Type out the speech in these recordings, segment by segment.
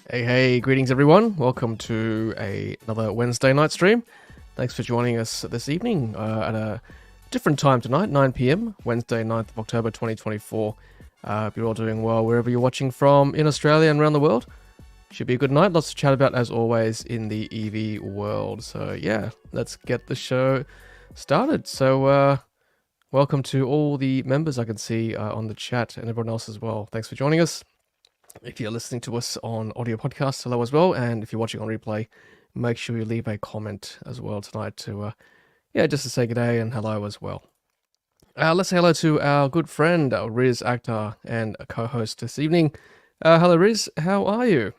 Hey, greetings everyone. Welcome to another Wednesday night stream. Thanks for joining us this evening at a different time tonight, 9 p.m., Wednesday, 9th of October 2024. Hope you're all doing well wherever you're watching from in Australia and around the world. Should be a good night. Lots to chat about as always in the EV world. So yeah, let's get the show started. So welcome to all the members I can see on the chat and everyone else as well. Thanks for joining us. If you're listening to us on audio podcast, hello as well. And if you're watching on replay, make sure you leave a comment as well tonight to, just to say good day and hello as well. Let's say hello to our good friend, Riz Akhtar, and a co-host this evening. Hello, Riz. How are you?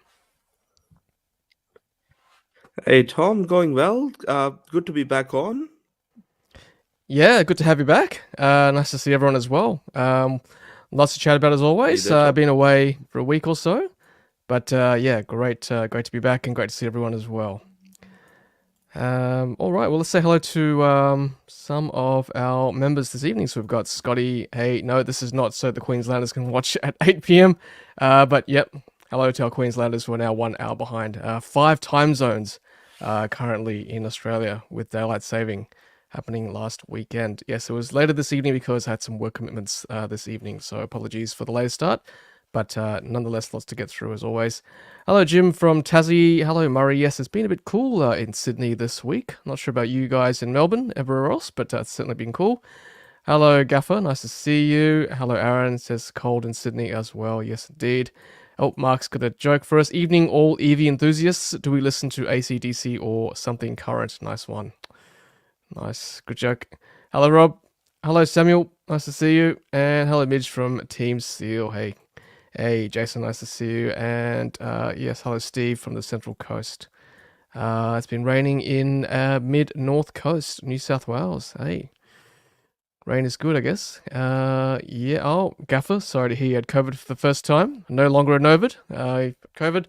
Hey Tom, going well. Good to be back on. Yeah, good to have you back. Nice to see everyone as well. Lots to chat about as always. I've been away for a week or so, but great to be back and great to see everyone as well. All right, well, let's say hello to some of our members this evening. So we've got Scotty. Hey, no, this is not so the Queenslanders can watch at 8 p.m. But yep, hello to our Queenslanders who are now 1 hour behind. 5 time zones currently in Australia with daylight saving happening last weekend. Yes, it was later this evening because I had some work commitments this evening. So apologies for the late start, but nonetheless, lots to get through as always. Hello, Jim from Tassie. Hello, Murray. Yes, it's been a bit cool in Sydney this week. Not sure about you guys in Melbourne, everywhere else, but it's certainly been cool. Hello, Gaffer. Nice to see you. Hello, Aaron. Says cold in Sydney as well. Yes, indeed. Oh, Mark's got a joke for us. Evening, all EV enthusiasts. Do we listen to AC/DC or something current? Nice one. Nice. Good joke. Hello, Rob. Hello, Samuel. Nice to see you. And hello, Midge from Team Steel. Hey. Hey, Jason, nice to see you. And yes, hello, Steve from the Central Coast. It's been raining in mid-north coast, New South Wales. Hey, rain is good, I guess. Oh, Gaffer, sorry to hear you had COVID for the first time. No longer a Novid, COVID.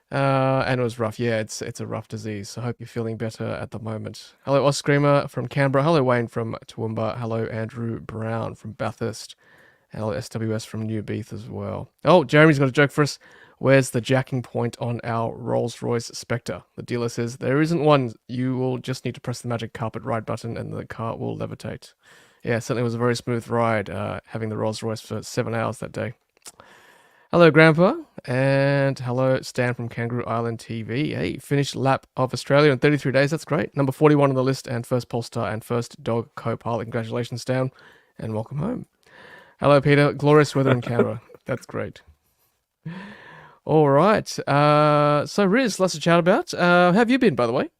And it was rough. Yeah, it's a rough disease. So I hope you're feeling better at the moment. Hello, Oscreamer from Canberra. Hello, Wayne from Toowoomba. Hello, Andrew Brown from Bathurst. Hello, SWS from New Beef as well. Oh, Jeremy's got a joke for us. Where's the jacking point on our Rolls-Royce Spectre? The dealer says there isn't one. You will just need to press the magic carpet ride button and the car will levitate. Yeah, certainly was a very smooth ride having the Rolls-Royce for 7 hours that day. Hello, Grandpa. And hello, Stan from Kangaroo Island TV. Hey, finished lap of Australia in 33 days. That's great. Number 41 on the list and first Polestar and first dog co-pilot. Congratulations, Stan, and welcome home. Hello, Peter. Glorious weather in Canberra. That's great. All right. So, Riz, lots to chat about. How have you been, by the way?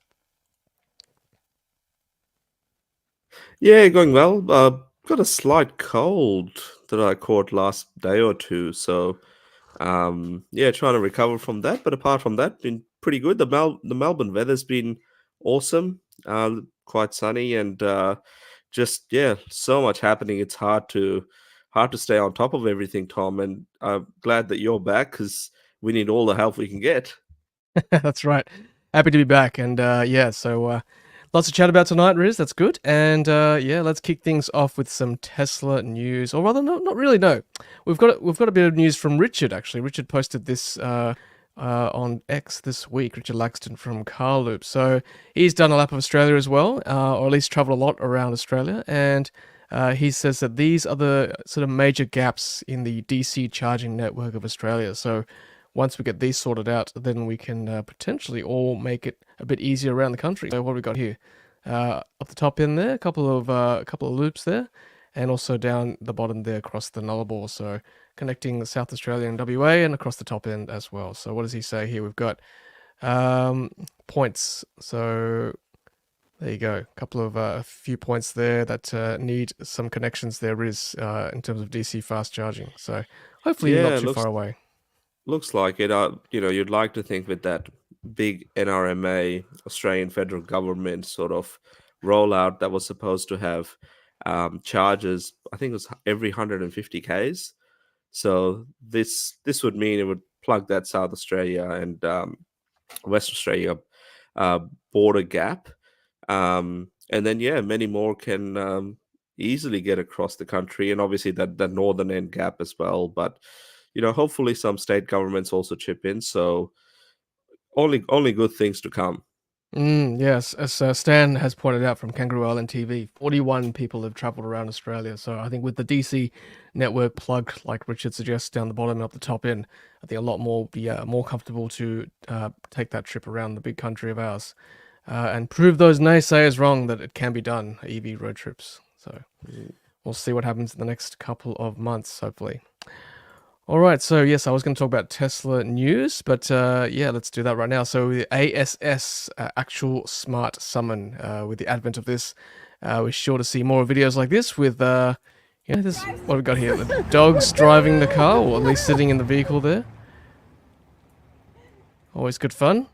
Yeah, going well. Got a slight cold that I caught last day or two, so trying to recover from that. But apart from that, been pretty good. The Melbourne weather's been awesome. Quite sunny and so much happening. It's hard to stay on top of everything, Tom. And I'm glad that you're back because we need all the help we can get. That's right. Happy to be back. And lots to chat about tonight, Riz. That's good. And let's kick things off with some Tesla news. Or rather, not really, no. We've got a bit of news from Richard, actually. Richard posted this on X this week, Richard Laxton from Carloop. So he's done a lap of Australia as well, or at least traveled a lot around Australia. And he says that these are the sort of major gaps in the DC charging network of Australia. So once we get these sorted out, then we can potentially all make it a bit easier around the country. So what have we got here? Up the top end there, a couple of loops there, and also down the bottom there across the Nullarbor. So connecting South Australia and WA and across the top end as well. So what does he say here? We've got points. So there you go. A few points there that need some connections there is in terms of DC fast charging. So hopefully not too far away. Looks like it. You'd like to think with that big NRMA, Australian federal government sort of rollout that was supposed to have charges. I think it was every 150 k's. So this would mean it would plug that South Australia and West Australia border gap, and then many more can easily get across the country, and obviously that northern end gap as well. But hopefully some state governments also chip in. So only good things to come. Yes, as Stan has pointed out from Kangaroo Island TV, 41 people have travelled around Australia. So I think with the DC network plugged, like Richard suggests, down the bottom and up the top end, I think a lot more be more comfortable to take that trip around the big country of ours and prove those naysayers wrong that it can be done, EV road trips. So we'll see what happens in the next couple of months, hopefully. All right, so yes, I was going to talk about Tesla news, but yeah, let's do that right now. So the ASS actual smart summon, with the advent of this, we're sure to see more videos like this with, this what we got here: the dogs driving the car, or at least sitting in the vehicle there. Always good fun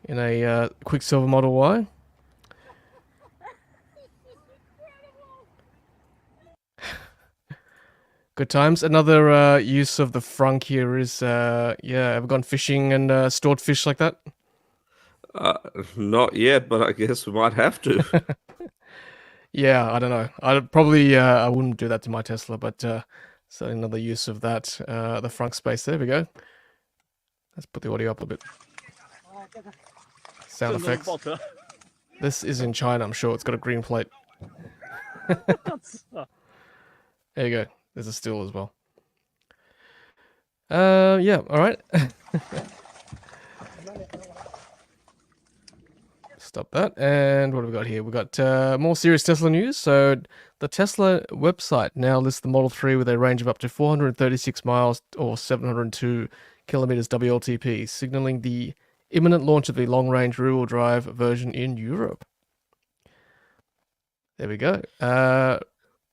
in a Quicksilver Model Y. Good times. Another use of the frunk here is, ever gone fishing and stored fish like that? Not yet, but I guess we might have to. Yeah, I don't know. I'd probably, I wouldn't do that to my Tesla, but so another use of that, the frunk space. There we go. Let's put the audio up a bit. Sound effects. This is in China, I'm sure. It's got a green plate. There you go. There's a still as well. Yeah, all right. Stop that. And what have we got here? We've got more serious Tesla news. So the Tesla website now lists the Model 3 with a range of up to 436 miles or 702 kilometers WLTP, signaling the imminent launch of the long-range rear-wheel drive version in Europe. There we go.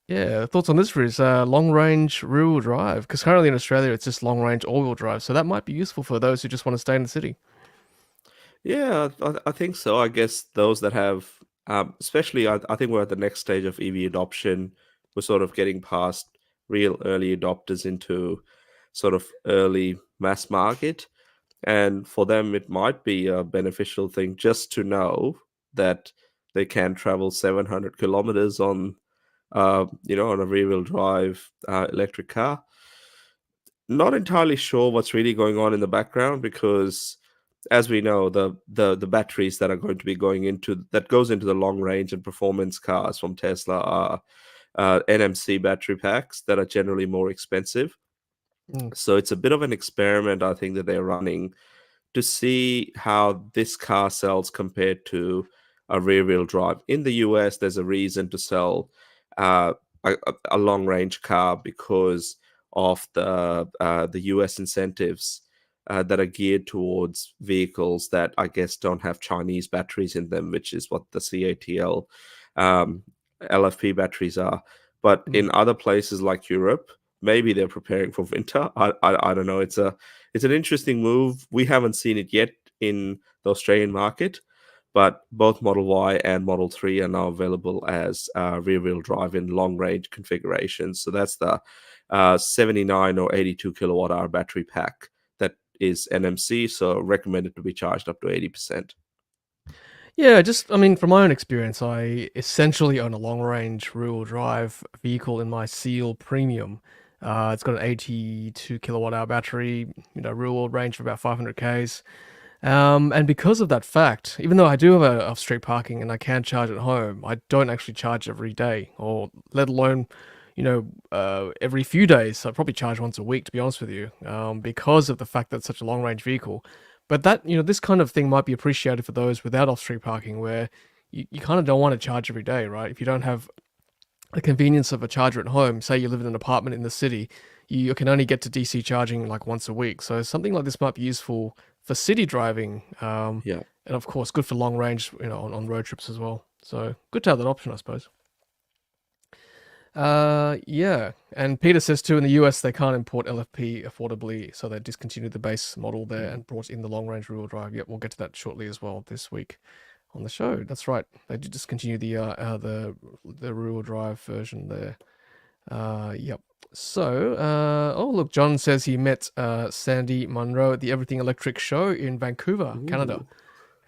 Yeah, thoughts on this, Riz? Long-range rear-wheel drive, because currently in Australia it's just long-range all-wheel drive, so that might be useful for those who just want to stay in the city. Yeah, I think so. I guess those that have, especially, I think we're at the next stage of EV adoption. We're sort of getting past real early adopters into sort of early mass market. And for them, it might be a beneficial thing just to know that they can travel 700 kilometers on, on a rear-wheel drive electric car. Not entirely sure what's really going on in the background because, as we know, the batteries that are going to be going into that goes into the long range and performance cars from Tesla are NMC battery packs that are generally more expensive. So it's a bit of an experiment, I think, that they're running to see how this car sells compared to a rear-wheel drive. In the US, there's a reason to sell a long-range car because of the US incentives that are geared towards vehicles that I guess don't have Chinese batteries in them, which is what the CATL LFP batteries are. But in other places like Europe, maybe they're preparing for winter. I don't know. It's an interesting move. We haven't seen it yet in the Australian market, but both Model Y and Model 3 are now available as rear-wheel drive in long-range configurations. So that's the 79 or 82 kilowatt-hour battery pack that is NMC, so recommended to be charged up to 80%. Yeah, I mean, from my own experience, I essentially own a long-range rear-wheel drive vehicle in my Seal Premium. It's got an 82 kilowatt-hour battery, real-world range of about 500 k's. And because of that fact, even though I do have a off-street parking and I can charge at home, I don't actually charge every day, or let alone, every few days. I probably charge once a week, to be honest with you, because of the fact that it's such a long-range vehicle. But that, this kind of thing might be appreciated for those without off-street parking, where you kind of don't want to charge every day, right? If you don't have the convenience of a charger at home, say you live in an apartment in the city, you can only get to DC charging like once a week. So something like this might be useful for city driving. Yeah. And of course, good for long range, on road trips as well. So good to have that option, I suppose. Yeah. And Peter says too, in the US, they can't import LFP affordably, so they discontinued the base model there and brought in the long range rear-wheel drive. Yep, we'll get to that shortly as well this week on the show. That's right. They did discontinue the rear-wheel drive version there. Yep. So, oh look, John says he met Sandy Munro at the Everything Electric show in Vancouver, Canada.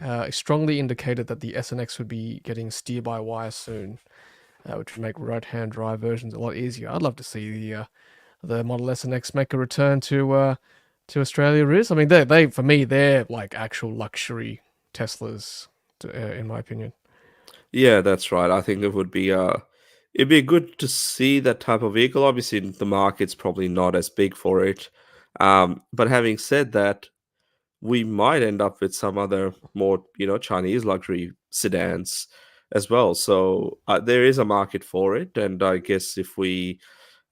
He strongly indicated that the SNX would be getting steer-by-wire soon, which would make right-hand drive versions a lot easier. I'd love to see the Model S and X make a return to to Australia, Riz? I mean, they for me, they're like actual luxury Teslas, in my opinion. Yeah, that's right. I think it'd be good to see that type of vehicle. Obviously, the market's probably not as big for it. But having said that, we might end up with some other more, Chinese luxury sedans as well. So there is a market for it, and I guess if we,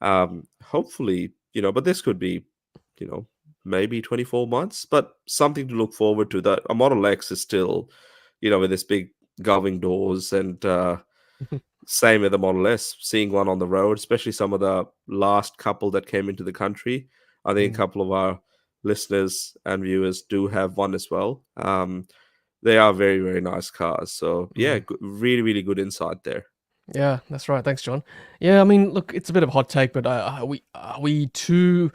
hopefully, but this could be, you know, maybe 24 months, but something to look forward to. That a Model X is still, with this big gullwing doors and same with the Model S, seeing one on the road, especially some of the last couple that came into the country. I think a Mm, couple of our listeners and viewers do have one as well. They are very, very nice cars. So, yeah, mm. really, really good insight there. Yeah, that's right. Thanks, John. Yeah, I mean, look, it's a bit of a hot take, but are we too?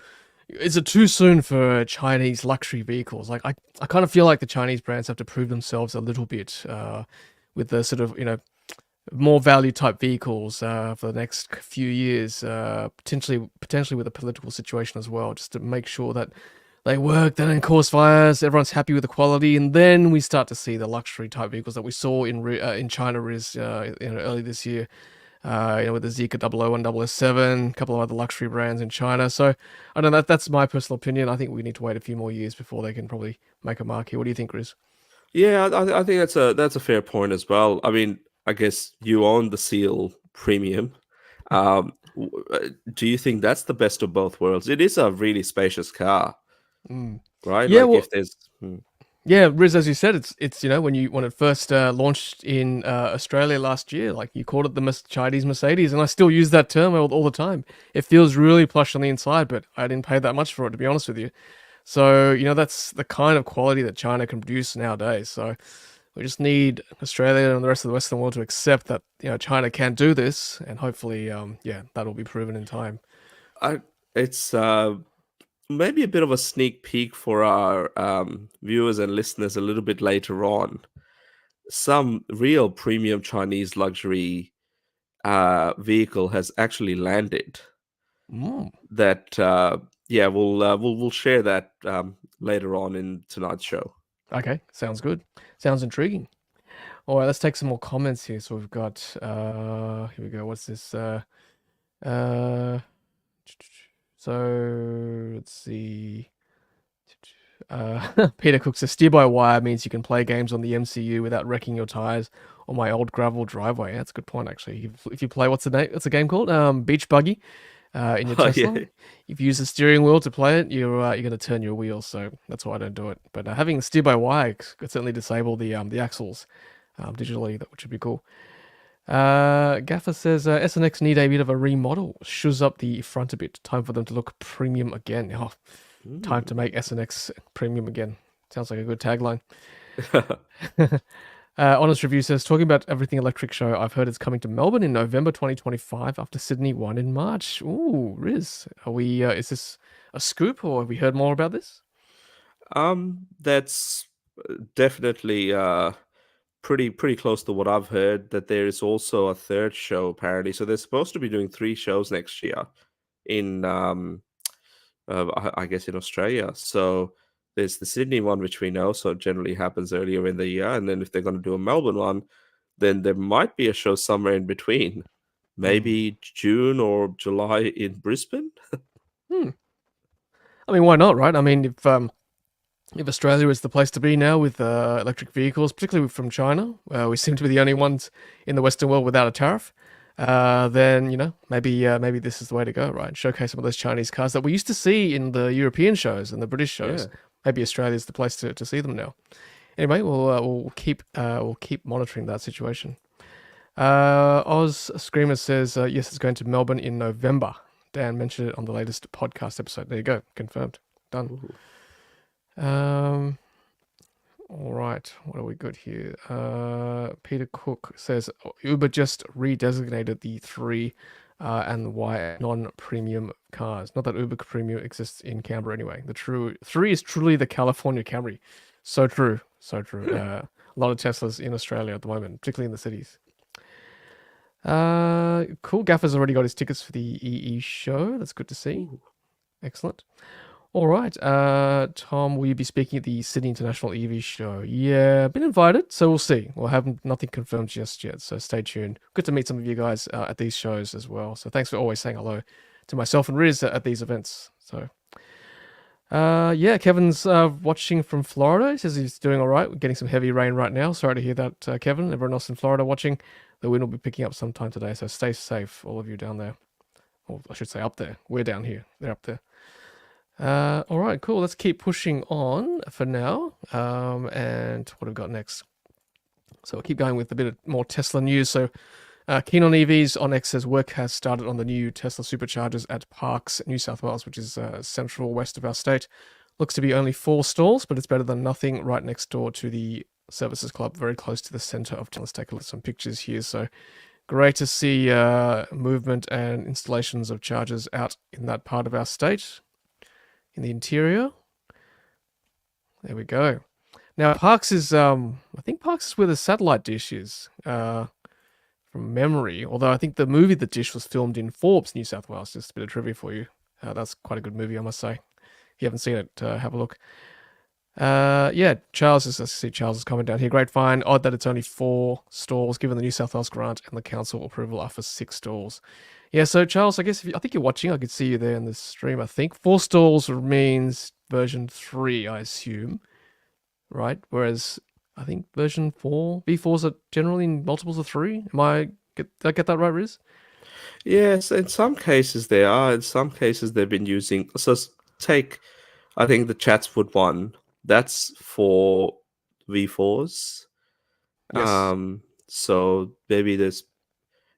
Is it too soon for Chinese luxury vehicles? Like, I kind of feel like the Chinese brands have to prove themselves a little bit with the sort of more value type vehicles for the next few years, potentially with the political situation as well, just to make sure that they work, they don't cause fires, everyone's happy with the quality, and then we start to see the luxury type vehicles that we saw in China Riz, early this year. With the Zeekr 001, 007, a couple of other luxury brands in China. So I don't know. That's my personal opinion. I think we need to wait a few more years before they can probably make a mark here. What do you think, Riz? Yeah, I think that's a fair point as well. I mean, I guess you own the Seal Premium. Do you think that's the best of both worlds? It is a really spacious car, Mm. right? Yeah, Like well, if there's, yeah, Riz, as you said, it's when it first launched in Australia last year, like you called it the Chinese Mercedes, and I still use that term all the time. It feels really plush on the inside, but I didn't pay that much for it, to be honest with you. So that's the kind of quality that China can produce nowadays. So we just need Australia and the rest of the Western world to accept that China can do this, and hopefully, that'll be proven in time. I it's maybe a bit of a sneak peek for our viewers and listeners a little bit later on. Some real premium Chinese luxury vehicle has actually landed. Mm. That yeah, we'll share that later on in tonight's show. Okay, sounds good. Sounds intriguing. All right, let's take some more comments here. So we've got here we go. What's this? Uh, so let's see. Peter Cook says steer by wire means you can play games on the MCU without wrecking your tires on my old gravel driveway. That's a good point, actually. If you play what's the name? What's the game called? Beach Buggy. In your Oh Tesla, yeah, if you use the steering wheel to play it, you're going to turn your wheels. So that's why I don't do it. But having steer by wire could certainly disable the axles digitally, which would be cool. Gaffer says SNX need a bit of a remodel. Shoes up the front a bit. Time for them to look premium again. Oh, time to make SNX premium again. Sounds like a good tagline. Honest Review says, talking about Everything Electric show, I've heard it's coming to Melbourne in November 2025 after Sydney one in March. Ooh, Riz. Is this a scoop or have we heard more about this? that's definitely pretty close to what I've heard. That there is also a third show apparently. So they're supposed to be doing three shows next year in I guess in Australia. So there's the Sydney one, which we know, so it generally happens earlier in the year. And then if they're going to do a Melbourne one, then there might be a show somewhere in between, Hmm. maybe June or July in Brisbane. Hmm. I mean, why not, right? I mean, if Australia is the place to be now with electric vehicles, particularly from China, we seem to be the only ones in the Western world without a tariff. Then maybe this is the way to go, right? Showcase some of those Chinese cars that we used to see in the European shows and the British shows. Yeah. Maybe Australia's the place to see them now. Anyway, we'll keep monitoring that situation. Oz Screamer says yes, it's going to Melbourne in November. Dan mentioned it on the latest podcast episode. There you go, confirmed, done. Ooh. All right, what are we good here? Peter Cook says Uber just redesignated the 3 and Y non-premium cars. Not that Uber Premium exists in Canberra anyway. The true 3 is truly the California Camry. So true, so true. A lot of Teslas in Australia at the moment, particularly in the cities. Cool. Gaffer's already got his tickets for the EE show. That's good to see. Ooh. Excellent. All right. Tom, will you be speaking at the Sydney International EV Show? Yeah, been invited, so we'll see. We'll have nothing confirmed just yet, so stay tuned. Good to meet some of you guys at these shows as well. So thanks for always saying hello to myself and Riz at these events. So, yeah, Kevin's watching from Florida. He says he's doing all right. We're getting some heavy rain right now. Sorry to hear that, Kevin. Everyone else in Florida watching. The wind will be picking up sometime today, so stay safe, all of you down there. Or I should say up there. We're down here. They're up there. All right, cool. Let's keep pushing on for now. And what have we got next? So we'll keep going with a bit of more Tesla news. So keen on EVs. On X says work has started on the new Tesla Superchargers at Parks, New South Wales, which is central west of our state. Looks to be only 4 stalls, but it's better than nothing. Right next door to the Services Club, very close to the centre of town. Let's take a look at some pictures here. So great to see movement and installations of chargers out in that part of our state. In the interior. There we go. Now Parks is I think Parks is where the satellite dish is, from memory. Although I think the movie The Dish was filmed in Forbes, New South Wales. Just a bit of trivia for you. That's quite a good movie, I must say. If you haven't seen it, have a look. Yeah, Charles is. I see Charles is coming down here. Great find. Odd that it's only 4 stalls, given the New South Wales grant and the council approval are for 6 stalls. Yeah, so Charles, I guess I think you're watching. I could see you there in the stream. I think 4 stalls means version 3, I assume, right? Whereas I think version 4, V4s are generally in multiples of 3. Did I get that right, Riz? Yes, in some cases they are. In some cases they've been using. So take, I think the Chatswood one. That's for V4s. Yes. So maybe there's.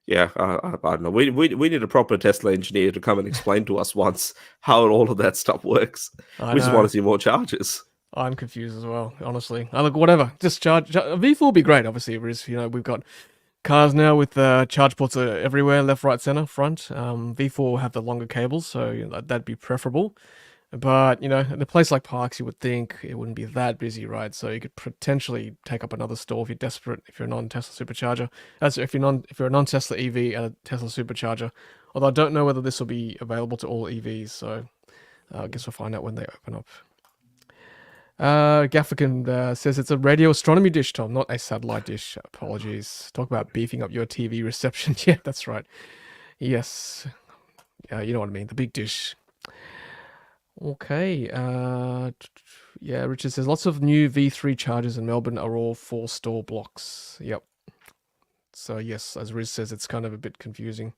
Yeah, I don't know. We need a proper Tesla engineer to come and explain to us once how all of that stuff works. I We just want know. to see more charges. I'm confused as well, honestly. I look, whatever. Just charge. V4 would be great, obviously, Riz. You know, we've got cars now with charge ports everywhere, left, right, center, front. V4 will have the longer cables, so that'd be preferable. But, in a place like Parks, you would think it wouldn't be that busy, right? So you could potentially take up another stall if you're desperate, if you're a non-Tesla supercharger. If you're a non-Tesla EV and a Tesla supercharger. Although I don't know whether this will be available to all EVs, so I guess we'll find out when they open up. Gaffigan says it's a radio astronomy dish, Tom, not a satellite dish. Apologies. Talk about beefing up your TV reception. Yeah, that's right. Yes. You know what I mean. The big dish. Okay. Yeah, Richard says lots of new V3 chargers in Melbourne are all 4 stall blocks. Yep. So yes, as Riz says, it's kind of a bit confusing.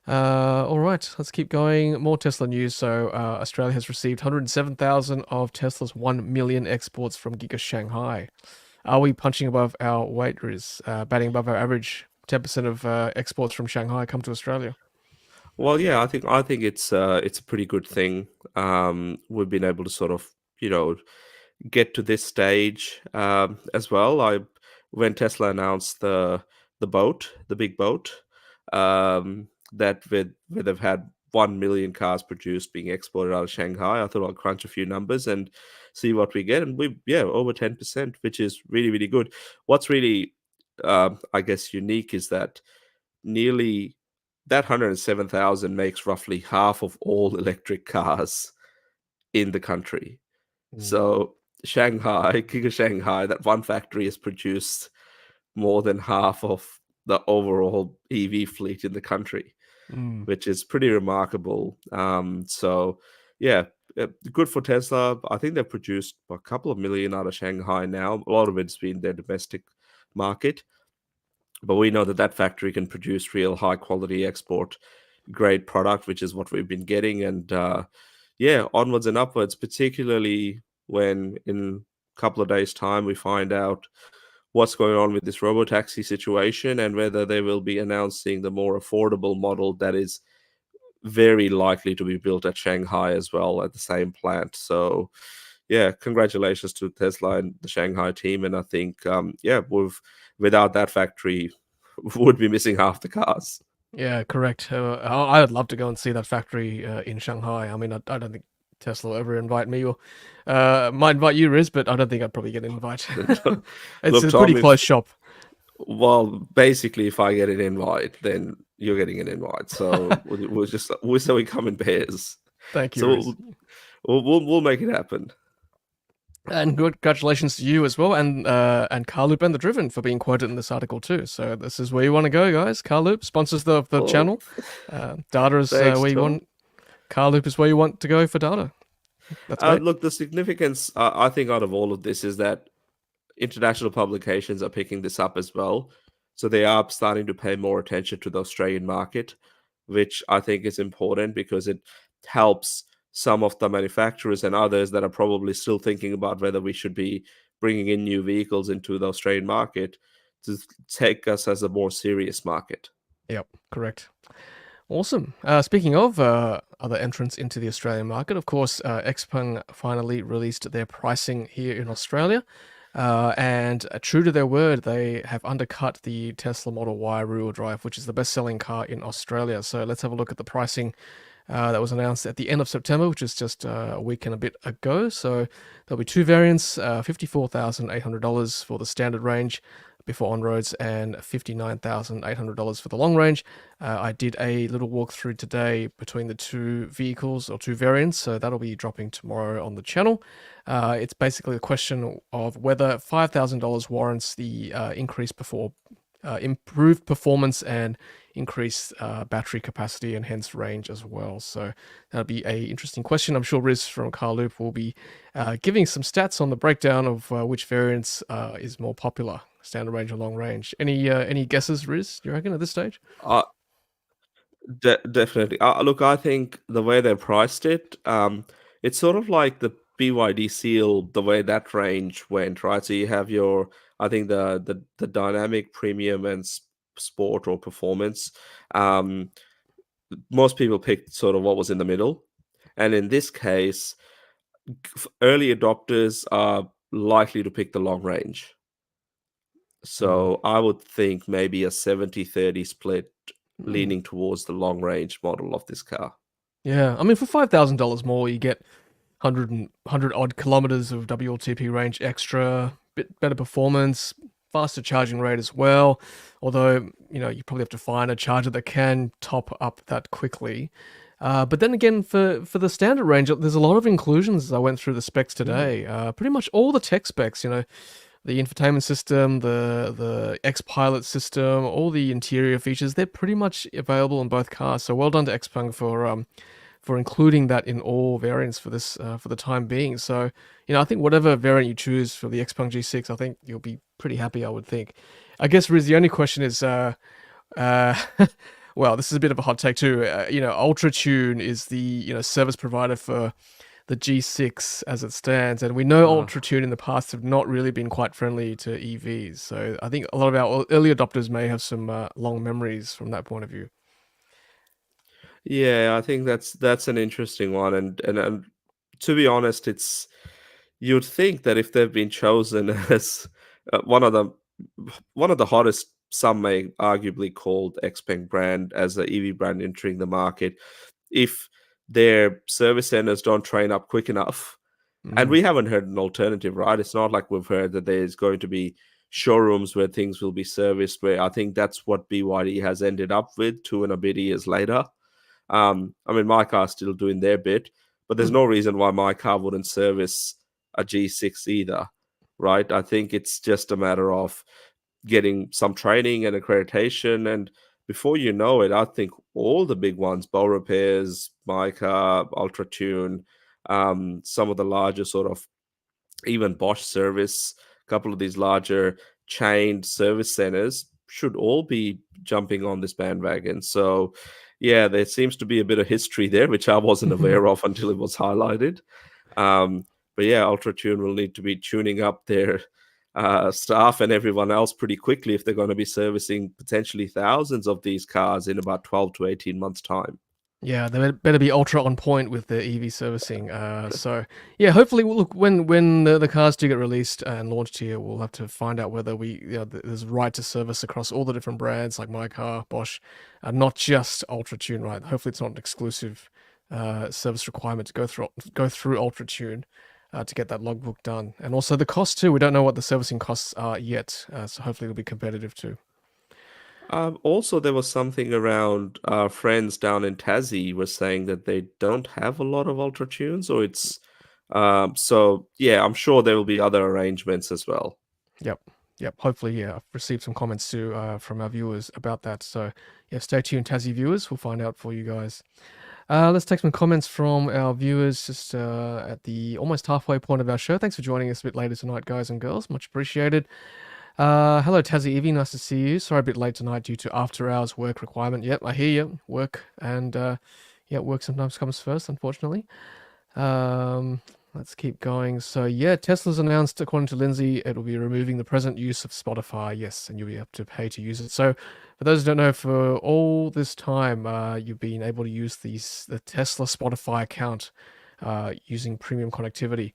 All right, let's keep going. More Tesla news. So Australia has received 107,000 of Tesla's 1 million exports from Giga Shanghai. Are we punching above our weight, Riz? Batting above our average? 10% of exports from Shanghai come to Australia. Well, yeah, I think it's a pretty good thing. We've been able to sort of get to this stage as well. When Tesla announced the big boat, that where they've had 1 million cars produced being exported out of Shanghai. I thought I'll crunch a few numbers and see what we get, and over 10%, which is really really good. What's really I guess unique is that nearly that 107,000 makes roughly half of all electric cars in the country. So Shanghai, Giga Shanghai, that one factory has produced more than half of the overall EV fleet in the country, Mm. which is pretty remarkable. So yeah, good for Tesla. I think they've produced a couple of million out of Shanghai now. A lot of it's been their domestic market, but we know that that factory can produce real high quality export grade product, which is what we've been getting. And yeah, onwards and upwards, particularly when in a couple of days' time we find out what's going on with this robotaxi situation and whether they will be announcing the more affordable model that is very likely to be built at Shanghai as well at the same plant. So yeah, congratulations to Tesla and the Shanghai team. And I think yeah, without that factory, would be missing half the cars. Yeah, correct. I would love to go and see that factory in Shanghai. I mean, I don't think Tesla will ever invite me, or might invite you, Riz, but I don't think I'd probably get an invite. It's Look, a Tom, pretty close if shop. well, basically, if I get an invite, then you're getting an invite. So we come in pairs. Thank you, Riz. So we'll make it happen. And congratulations to you as well, and Carloop and the Driven for being quoted in this article too. So this is where you want to go, guys. Carloop sponsors the Oh, channel. Data is thanks, where you Tom. want. Carloop is where you want to go for data. That's great. Look, the significance I think out of all of this is that international publications are picking this up as well. So they are starting to pay more attention to the Australian market, which I think is important because it helps some of the manufacturers and others that are probably still thinking about whether we should be bringing in new vehicles into the Australian market to take us as a more serious market. Yep, correct. Awesome. Speaking of other entrants into the Australian market, of course, Xpeng finally released their pricing here in Australia. And true to their word, they have undercut the Tesla Model Y rear-wheel drive, which is the best-selling car in Australia. So let's have a look at the pricing that was announced at the end of September, which is just a week and a bit ago. So there'll be two variants, $54,800 for the standard range before on-roads and $59,800 for the long range. I did a little walkthrough today between the two vehicles or two variants, so that'll be dropping tomorrow on the channel. It's basically a question of whether $5,000 warrants the increase before improved performance and increased battery capacity and hence range as well. So that'll be a interesting question. I'm sure Riz from Carloop will be giving some stats on the breakdown of which variants is more popular, standard range or long range. Any guesses, Riz? Do you reckon at this stage? Uh, Definitely. Look, I think the way they priced it, it's sort of like the BYD Seal, the way that range went, right? So you have your, I think the dynamic premium and sport or performance. Um, Most people picked sort of what was in the middle, and in this case, early adopters are likely to pick the long range. So I would think maybe a 70-30 split Mm. leaning towards the long range model of this car. Yeah, I mean, for $5,000 more, you get 100 odd kilometers of WLTP range extra, bit better performance, faster charging rate as well. Although, you probably have to find a charger that can top up that quickly. But then again, for the standard range, there's a lot of inclusions. I went through the specs today. Pretty much all the tech specs, the infotainment system, the X-Pilot system, all the interior features, they're pretty much available in both cars. So well done to Xpeng for including that in all variants for this for the time being. So I think whatever variant you choose for the Xpeng G6, I think you'll be pretty happy. I would think. I guess Riz, the only question is, well, this is a bit of a hot take too. UltraTune is the service provider for the G6 as it stands, and we know Uh, UltraTune in the past have not really been quite friendly to EVs. So I think a lot of our early adopters may have some long memories from that point of view. yeah, I think that's an interesting one, and to be honest, it's you'd think that if they've been chosen as one of the hottest, some may arguably called Xpeng brand as the EV brand entering the market, if their service centers don't train up quick enough, and Mm. we haven't heard an alternative, right? It's not like we've heard that there's going to be showrooms where things will be serviced. Where I think that's what BYD has ended up with 2 and a bit years later. I mean, my car's still doing their bit, but there's Mm. no reason why my car wouldn't service a G6 either, right? I think it's just a matter of getting some training and accreditation. And before you know it, I think all the big ones, Bow Repairs, my car, UltraTune, some of the larger sort of even Bosch service, a couple of these larger chained service centers should all be jumping on this bandwagon. So, yeah, there seems to be a bit of history there, which I wasn't aware of until it was highlighted. But yeah, UltraTune will need to be tuning up their staff and everyone else pretty quickly if they're going to be servicing potentially thousands of these cars in about 12 to 18 months' time. Yeah, they better be ultra on point with the EV servicing. So yeah, hopefully, look when the cars do get released and launched here, we'll have to find out whether there's right to service across all the different brands like my car, Bosch, not just UltraTune. Right? Hopefully, it's not an exclusive service requirement to go through UltraTune to get that logbook done, and also the cost too. We don't know what the servicing costs are yet, so hopefully it'll be competitive too. Also, there was something around our friends down in Tassie were saying that they don't have a lot of Ultra tunes, or it's so yeah, I'm sure there will be other arrangements as well. Yep. Yep. Hopefully, yeah, I've received some comments too from our viewers about that. So, yeah, stay tuned, Tassie viewers. We'll find out for you guys. Let's take some comments from our viewers just at the almost halfway point of our show. Thanks for joining us a bit later tonight, guys and girls. Much appreciated. Hello, Tassie Evie. Nice to see you. Sorry, a bit late tonight due to after hours work requirement. Yep, I hear you. Work and yeah, work sometimes comes first, unfortunately. Let's keep going. So yeah, Tesla's announced, according to Lindsay, it will be removing the present use of Spotify. Yes, and you'll be able to pay to use it. So for those who don't know, for all this time, you've been able to use the Tesla Spotify account using premium connectivity.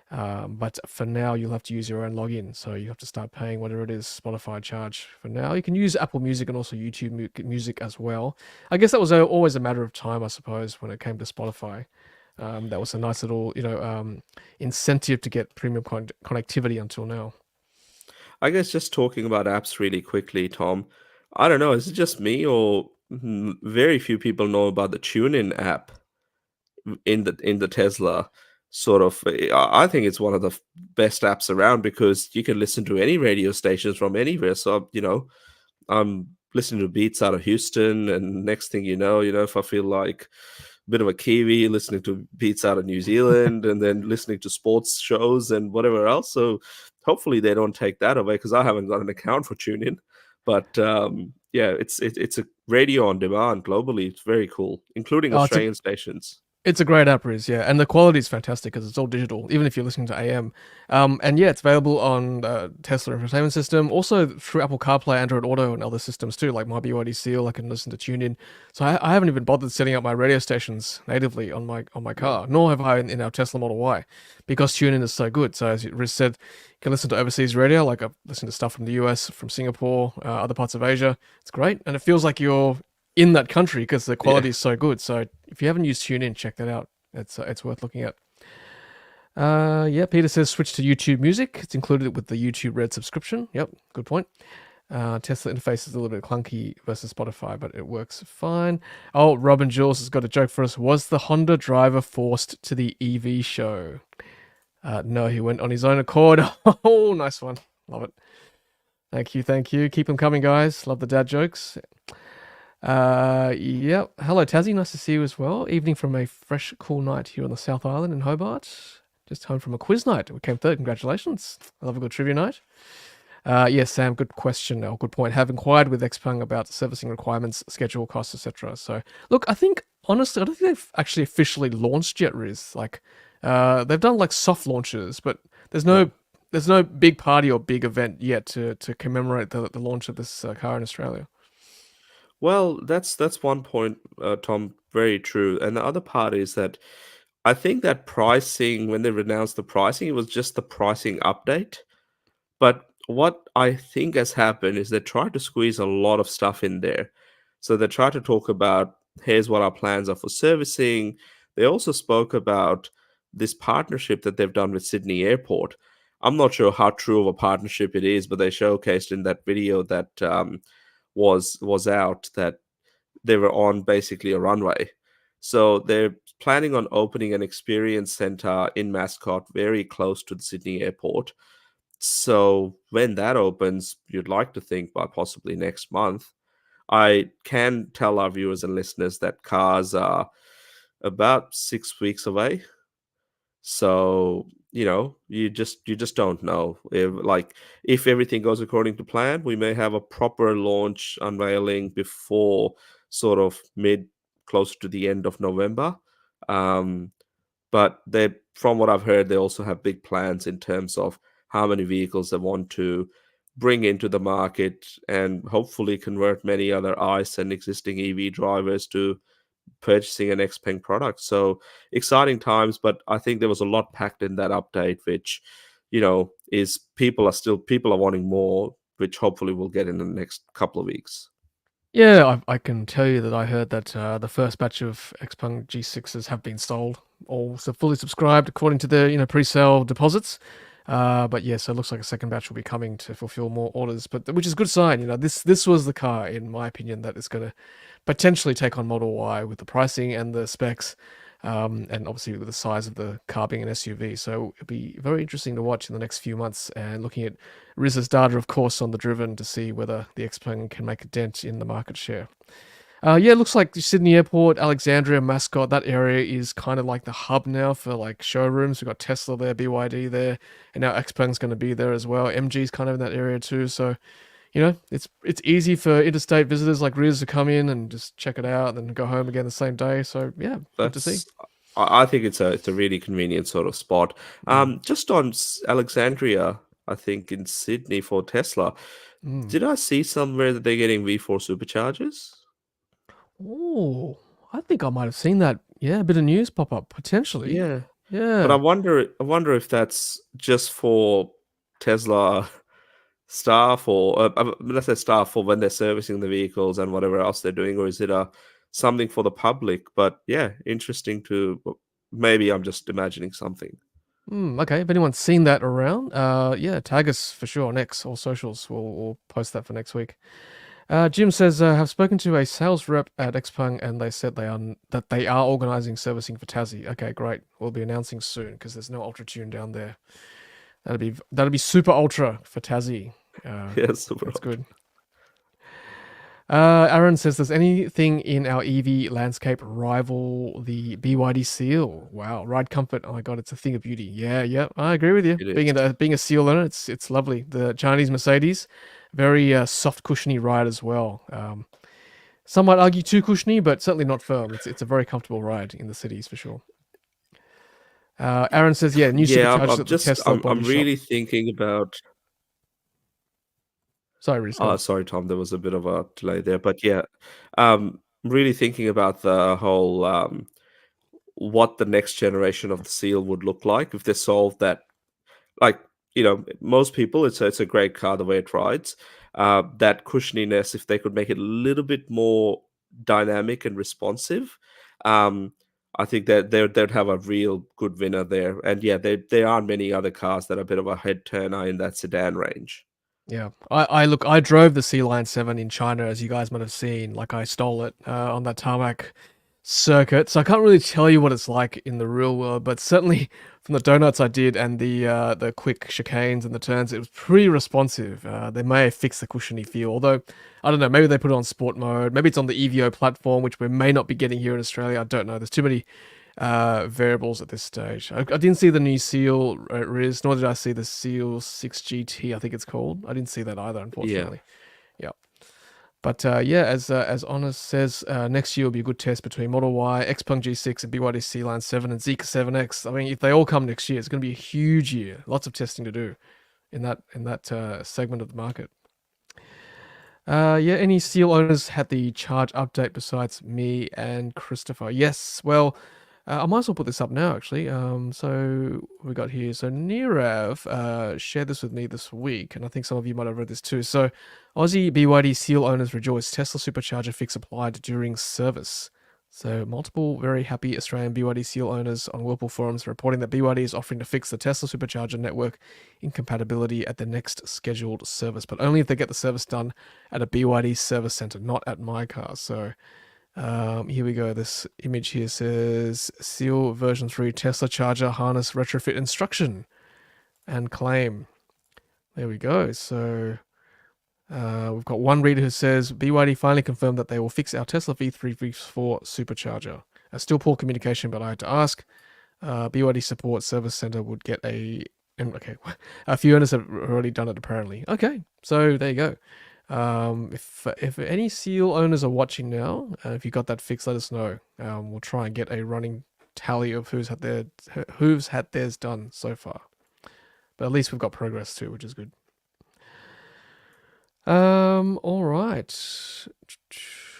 But for now, you'll have to use your own login. So you have to start paying whatever it is Spotify charge for now. You can use Apple Music and also YouTube Music as well. I guess that was always a matter of time, I suppose, when it came to Spotify. That was a nice little, incentive to get premium connectivity until now. I guess just talking about apps really quickly, Tom. I don't know, is it just me or very few people know about the TuneIn app in the Tesla sort of I think it's one of the best apps around because you can listen to any radio stations from anywhere. So, I'm listening to beats out of Houston, and next thing if I feel like a bit of a Kiwi, listening to beats out of New Zealand, and then listening to sports shows and whatever else. So hopefully they don't take that away because I haven't got an account for TuneIn. But yeah, it's a radio on demand globally. It's very cool, including Oh, Australian stations. it's a great app, Riz, yeah, and the quality is fantastic because it's all digital, even if you're listening to AM. And yeah, it's available on Tesla Infotainment System, also through Apple CarPlay, Android Auto, and other systems too, like my BYD Seal. I can listen to TuneIn. So I haven't even bothered setting up my radio stations natively on my car, nor have I in our Tesla Model Y, because TuneIn is so good. So as Riz said, you can listen to overseas radio, like I've listened to stuff from the US, from Singapore, other parts of Asia. It's great, and it feels like you're in that country because the quality Yeah. is so good. So if you haven't used TuneIn, check that out. It's worth looking at. Yeah, Peter says switch to YouTube Music. It's included with the YouTube Red subscription. Yep, good point. Tesla interface is a little bit clunky versus Spotify, but it works fine. Oh, Robin Jules has got a joke for us. Was the Honda driver forced to the EV show? No, he went on his own accord. Oh, nice one. Love it. Thank you, thank you. Keep them coming, guys. Love the dad jokes. Yep. Hello, Tassie. Nice to see you as well. Evening from a fresh, cool night here on the South Island in Hobart. Just home from a quiz night. We came third. Congratulations. I love a good trivia night. Yes, Sam, good question or good point. Have inquired with Xpeng about servicing requirements, schedule, costs, etc. So, look, I think, honestly, I don't think they've actually officially launched yet, Riz. Like, they've done like soft launches, but there's no big party or big event yet to commemorate the launch of this car in Australia. Well, that's one point, Tom. Very true. And the other part is that I think that pricing, when they announced the pricing, it was just the pricing update. But what I think has happened is they tried to squeeze a lot of stuff in there. So they tried to talk about here's what our plans are for servicing. They also spoke about this partnership that they've done with Sydney Airport. I'm not sure how true of a partnership it is, but they showcased in that video that was out that they were on basically a runway. So they're planning on opening an experience center in Mascot, very close to the Sydney Airport. So when that opens, you'd like to think by possibly next month. I can tell our viewers and listeners that cars are about 6 weeks away. So, you just don't know. If everything goes according to plan, we may have a proper launch unveiling before sort of mid close to the end of November. Um, but they, from what I've heard, they also have big plans in terms of how many vehicles they want to bring into the market and hopefully convert many other ICE and existing EV drivers to purchasing an Xpeng product. So exciting times, but I think there was a lot packed in that update, which, is people are wanting more, which hopefully we'll get in the next couple of weeks. Yeah, I can tell you that I heard that the first batch of Xpeng G6s have been sold, all so fully subscribed according to the pre-sale deposits. But yeah, so it looks like a second batch will be coming to fulfill more orders, but which is a good sign. This was the car, in my opinion, that is going to potentially take on Model Y with the pricing and the specs, and obviously with the size of the car being an SUV. So it'll be very interesting to watch in the next few months, and looking at Riz's data, of course, on the driven to see whether the Xpeng can make a dent in the market share. Yeah, it looks like Sydney Airport, Alexandria, Mascot, that area is kind of like the hub now for like showrooms. We've got Tesla there, BYD there, and now Xpeng's going to be there as well. MG's kind of in that area too. So, it's easy for interstate visitors like Riz to come in and just check it out and then go home again the same day. So, yeah, good to see. I think it's a really convenient sort of spot. Just on Alexandria, I think in Sydney for Tesla, did I see somewhere that they're getting V4 superchargers? Oh, I think I might have seen that. Yeah, a bit of news pop up potentially. Yeah, but I Yeah. wonder if that's just for Tesla staff, or let's say staff for when they're servicing the vehicles and whatever else they're doing, or is it something for the public? But yeah, interesting to. Maybe I'm just imagining something. Okay. If anyone's seen that around, yeah, tag us for sure on X or socials. We'll post that for next week. Jim says, have spoken to a sales rep at Xpeng and they said they are organizing servicing for Tassie. Okay, great. We'll be announcing soon because there's no Ultra Tune down there. That'll be super ultra for Tassie. Yeah, super. That's good. Aaron says, does anything in our EV landscape rival the BYD Seal? Wow, ride comfort. Oh my god, it's a thing of beauty. Yeah, I agree with you. Being a Seal owner, it's lovely. The Chinese Mercedes, very soft, cushiony ride as well. Some might argue too cushiony, but certainly not firm. It's a very comfortable ride in the cities for sure. Aaron says, yeah, new superchargers at the Tesla body I'm really thinking about. Sorry, Riz. Sorry, Tom. There was a bit of a delay there, but yeah, really thinking about the whole what the next generation of the Seal would look like if they solved that. Like, most people, it's a great car the way it rides. That cushioniness, if they could make it a little bit more dynamic and responsive, I think that they'd have a real good winner there. And yeah, there aren't many other cars that are a bit of a head turner in that sedan range. Yeah, I drove the Sea Lion 7 in China, as you guys might have seen. Like, I stole it on that tarmac circuit, so I can't really tell you what it's like in the real world, but certainly from the donuts I did and the quick chicanes and the turns, it was pretty responsive. They may have fixed the cushiony feel, although I don't know. Maybe they put it on sport mode. Maybe it's on the EVO platform, which we may not be getting here in Australia. I don't know. There's too many variables at this stage. I didn't see the new Seal Riz, nor did I see the Seal 6 GT, I think it's called. I didn't see that either, unfortunately. Yeah. But yeah, as Honest says, next year will be a good test between Model Y, Xpeng G6, and BYD Sea Line 7 and Zeekr 7X. I mean, if they all come next year, it's going to be a huge year. Lots of testing to do in that segment of the market. Yeah, any Seal owners had the charge update besides me and Christopher? Yes, well, I might as well put this up now, actually. So we got here. So Nirav shared this with me this week, and I think some of you might have read this too. So Aussie BYD Seal owners rejoice. Tesla Supercharger fix applied during service. So multiple very happy Australian BYD Seal owners on Whirlpool forums reporting that BYD is offering to fix the Tesla Supercharger network incompatibility at the next scheduled service, but only if they get the service done at a BYD service center, not at my car. So here we go. This image here says Seal version 3 Tesla charger harness retrofit instruction and claim. There we go. So we've got one reader who says BYD finally confirmed that they will fix our Tesla V3 V4 supercharger. Still poor communication, but I had to ask. BYD support service center would get okay. A few owners have already done it apparently. Okay, so there you go. If any Seal owners are watching now, if you got that fixed, let us know. We'll try and get a running tally of who's had theirs done so far. But at least we've got progress too, which is good. All right.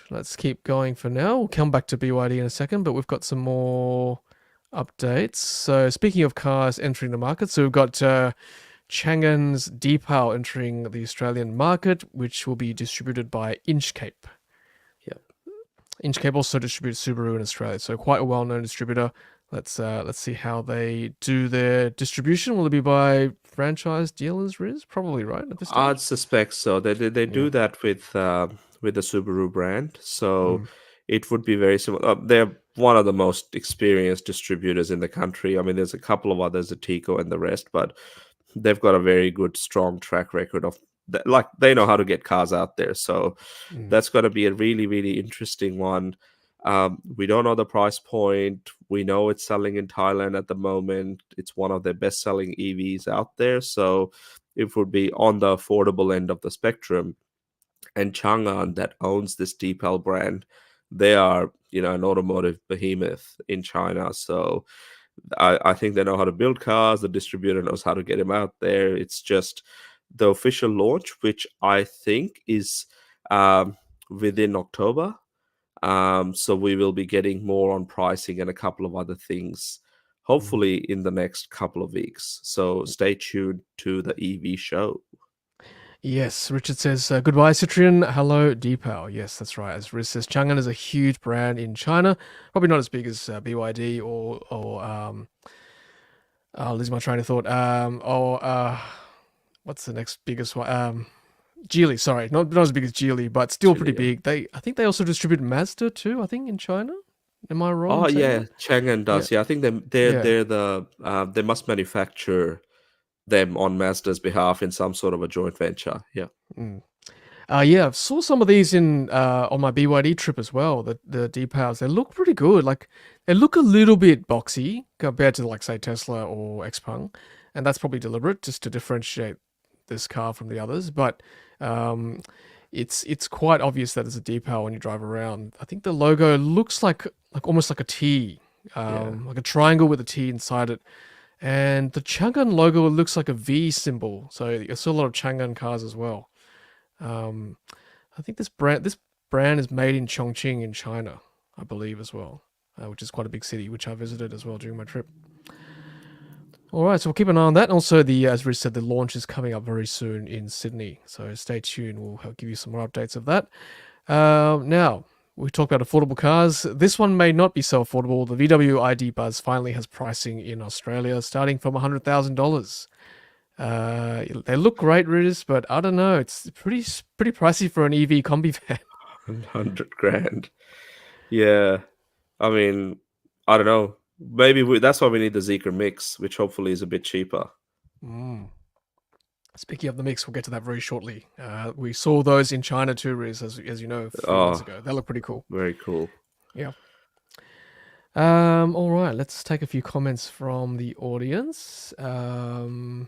Let's keep going for now. We'll come back to BYD in a second, but we've got some more updates. So speaking of cars entering the market, so we've got Changan Deepal entering the Australian market, which will be distributed by Inchcape. Yeah, Inchcape also distributes Subaru in Australia, so quite a well-known distributor. Let's see how they do their distribution. Will it be by franchise dealers, Riz? Probably right at this I'd stage. suspect so. They Yeah. do that with the Subaru brand, so Mm, it would be very similar. They're one of the most experienced distributors in the country. I mean, there's a couple of others, the Tico and the rest, but they've got a very good, strong track record of like they know how to get cars out there. So mm, that's going to be a really, really interesting one. We don't know the price point. We know it's selling in Thailand at the moment. It's one of the best selling EVs out there. So it would be on the affordable end of the spectrum. And Changan, that owns this Deepal brand, they are, an automotive behemoth in China. So I think they know how to build cars. The distributor knows how to get them out there. It's just the official launch, which I think is um, within October. So we will be getting more on pricing and a couple of other things, mm. hopefully in the next couple of weeks. So stay tuned to the EV show. Yes, Richard says, goodbye, Citrian. Hello, Deepal. Yes, that's right. As Riz says, Changan is a huge brand in China. Probably not as big as BYD or I'll lose my train of thought. Or what's the next biggest one? Geely, sorry. Not as big as Geely, but still pretty Actually, big. I think they also distribute Mazda too, I think, in China. Am I wrong oh in saying yeah, that? Changan Yeah. does. Yeah, I think Yeah. they must manufacture them on Mazda's behalf in some sort of a joint venture. Yeah. Mm. Yeah, I saw some of these in on my BYD trip as well. The D-Powers, they look pretty good. Like they look a little bit boxy compared to like say Tesla or Xpeng, and that's probably deliberate just to differentiate this car from the others. But um, it's quite obvious that it's a D-Power when you drive around. I think the logo looks like almost like a T, Yeah. like a triangle with a T inside it. And the Changan logo looks like a V symbol. So I saw a lot of Changan cars as well. Um, I think this brand is made in Chongqing in China, I believe as well, which is quite a big city, which I visited as well during my trip. All right, so we'll keep an eye on that. And also, as Rich said, the launch is coming up very soon in Sydney, so stay tuned. We'll give you some more updates of that. Now, we talked about affordable cars. This one may not be so affordable. The VW ID Buzz finally has pricing in Australia, starting from $100,000. They look great, Riz, but I don't know. It's pretty pricey for an EV combi van. 100 grand. Yeah. I mean, I don't know. Maybe that's why we need the Zeekr Mix, which hopefully is a bit cheaper. Mm. Speaking of the mix, we'll get to that very shortly. We saw those in China too, Riz, as you know, a few months Oh, ago. They look pretty cool. very cool. Yeah. All right, let's take a few comments from the audience. Tassie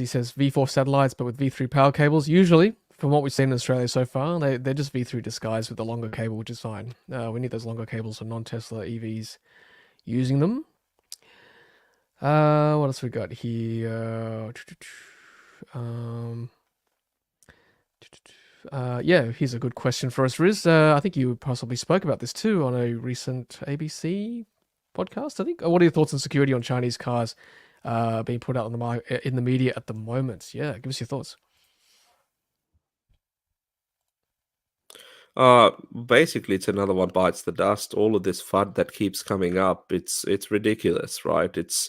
says V4 satellites, but with V3 power cables. Usually, from what we've seen in Australia so far, they're just V3 disguised with the longer cable, which is fine. We need those longer cables for non-Tesla EVs using them. What else we got here? Um, yeah, here's a good question for us, Riz. I think you possibly spoke about this too on a recent ABC podcast. I think. What are your thoughts on security on Chinese cars being put out on the in the media at the moment? Yeah, give us your thoughts. Uh, Basically, it's another one bites the dust. All of this FUD that keeps coming up, it's ridiculous, right? It's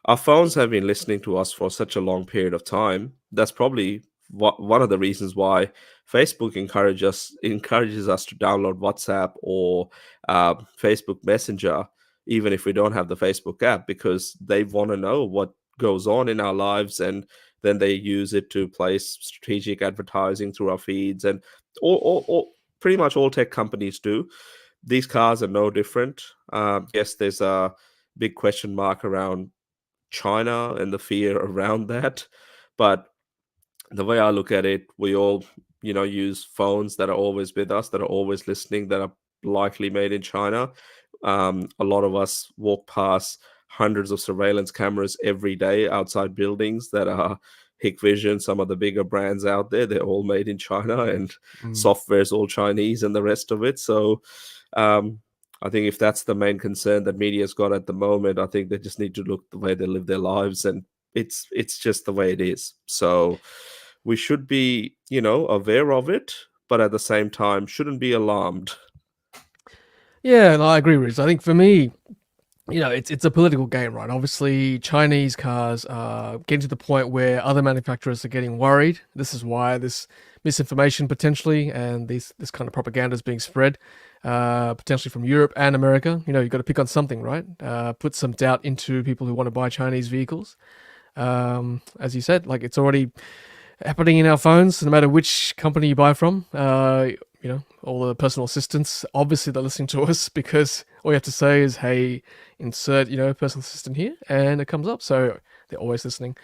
our phones have been listening to us for such a long period of time. That's probably one of the reasons why Facebook encourages us to download WhatsApp or Facebook Messenger, even if we don't have the Facebook app, because they want to know what goes on in our lives, and then they use it to place strategic advertising through our feeds and all pretty much all tech companies do. These cars are no different. Yes, there's a big question mark around China and the fear around that, but the way I look at it, we all, use phones that are always with us, that are always listening, that are likely made in China. A lot of us walk past hundreds of surveillance cameras every day outside buildings that are Hikvision, some of the bigger brands out there. They're all made in China, and Mm. software's all Chinese, and the rest of it. So, um, I think if that's the main concern that media's got at the moment, I think they just need to look the way they live their lives, and it's just the way it is. So we should be, aware of it, but at the same time shouldn't be alarmed. Yeah, no, I agree, Riz. I think for me, it's a political game, right? Obviously, Chinese cars are getting to the point where other manufacturers are getting worried. This is why this misinformation potentially and this kind of propaganda is being spread, potentially from Europe and America. You've got to pick on something, right? Put some doubt into people who want to buy Chinese vehicles. As you said, like it's already happening in our phones, no matter which company you buy from. All the personal assistants, obviously they're listening to us because all you have to say is, hey, insert, personal assistant here, and it comes up. So they're always listening.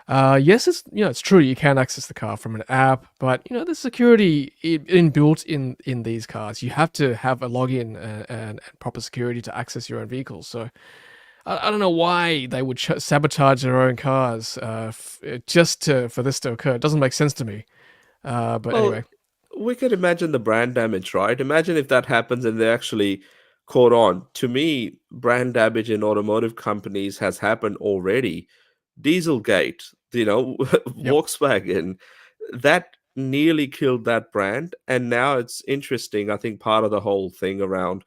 Yes, it's true. You can access the car from an app, but there's security inbuilt in these cars. You have to have a login and proper security to access your own vehicles. So I don't know why they would sabotage their own cars for this to occur. It doesn't make sense to me. But Well, anyway. we could imagine the brand damage, right? Imagine if that happens and they actually caught on. To me, brand damage in automotive companies has happened already. Dieselgate, Yep. Volkswagen, that nearly killed that brand. And now it's interesting. I think part of the whole thing around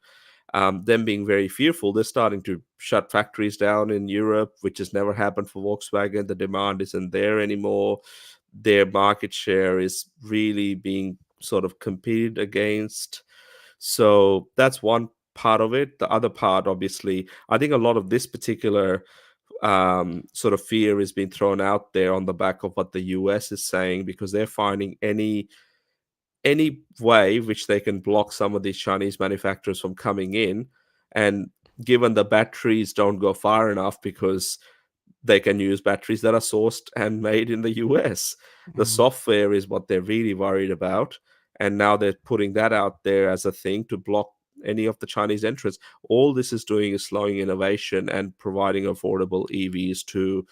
them being very fearful, they're starting to shut factories down in Europe, which has never happened for Volkswagen. The demand isn't there anymore. Their market share is really being sort of competed against. So that's one part of it. The other part, obviously, I think a lot of this particular sort of fear is being thrown out there on the back of what the US is saying, because they're finding any way which they can block some of these Chinese manufacturers from coming in. And given the batteries don't go far enough, because they can use batteries that are sourced and made in the US. The Mm. software is what they're really worried about. And now they're putting that out there as a thing to block any of the Chinese entrants. All this is doing is slowing innovation and providing affordable EVs to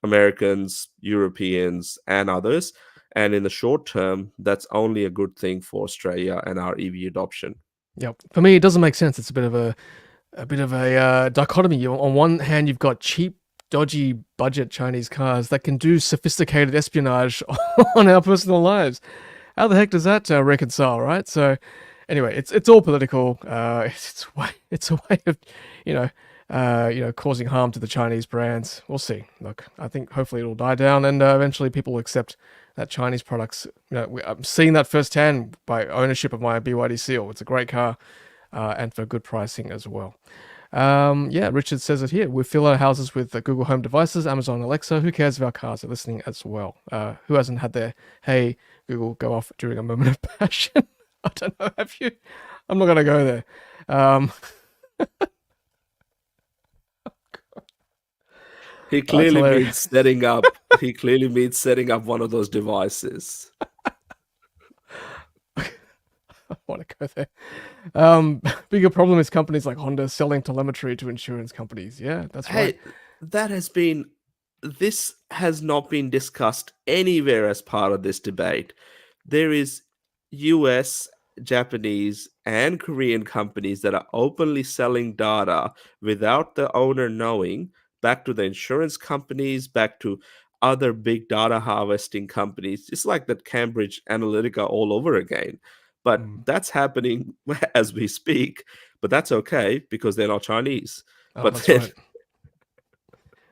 Americans, Europeans, and others. And in the short term, that's only a good thing for Australia and our EV adoption. Yep. For me, it doesn't make sense. It's a bit of a dichotomy. On one hand, you've got cheap, dodgy budget Chinese cars that can do sophisticated espionage on our personal lives. How the heck does that reconcile, right? So, anyway, it's all political. It's a way of, you know, causing harm to the Chinese brands. We'll see. Look, I think hopefully it'll die down, and eventually people will accept that Chinese products. I'm seeing that firsthand by ownership of my BYD Seal. It's a great car, and for good pricing as well. Yeah, Richard says it here. We fill our houses with Google Home devices, Amazon Alexa. Who cares if our cars are listening as well? Who hasn't had their hey Google go off during a moment of passion? I don't know. Have you? I'm not gonna go there. Um, He that's clearly means hilarious. setting up. He clearly means setting up one of those devices. I want to go there. Bigger problem is companies like Honda selling telemetry to insurance companies. Yeah, that's right. Hey, that has been. This has not been discussed anywhere as part of this debate. There is US, Japanese, and Korean companies that are openly selling data without the owner knowing, back to the insurance companies, back to other big data harvesting companies. It's like that Cambridge Analytica all over again. But Mm. that's happening as we speak. But that's okay because they're not Chinese. Oh, But that's then right.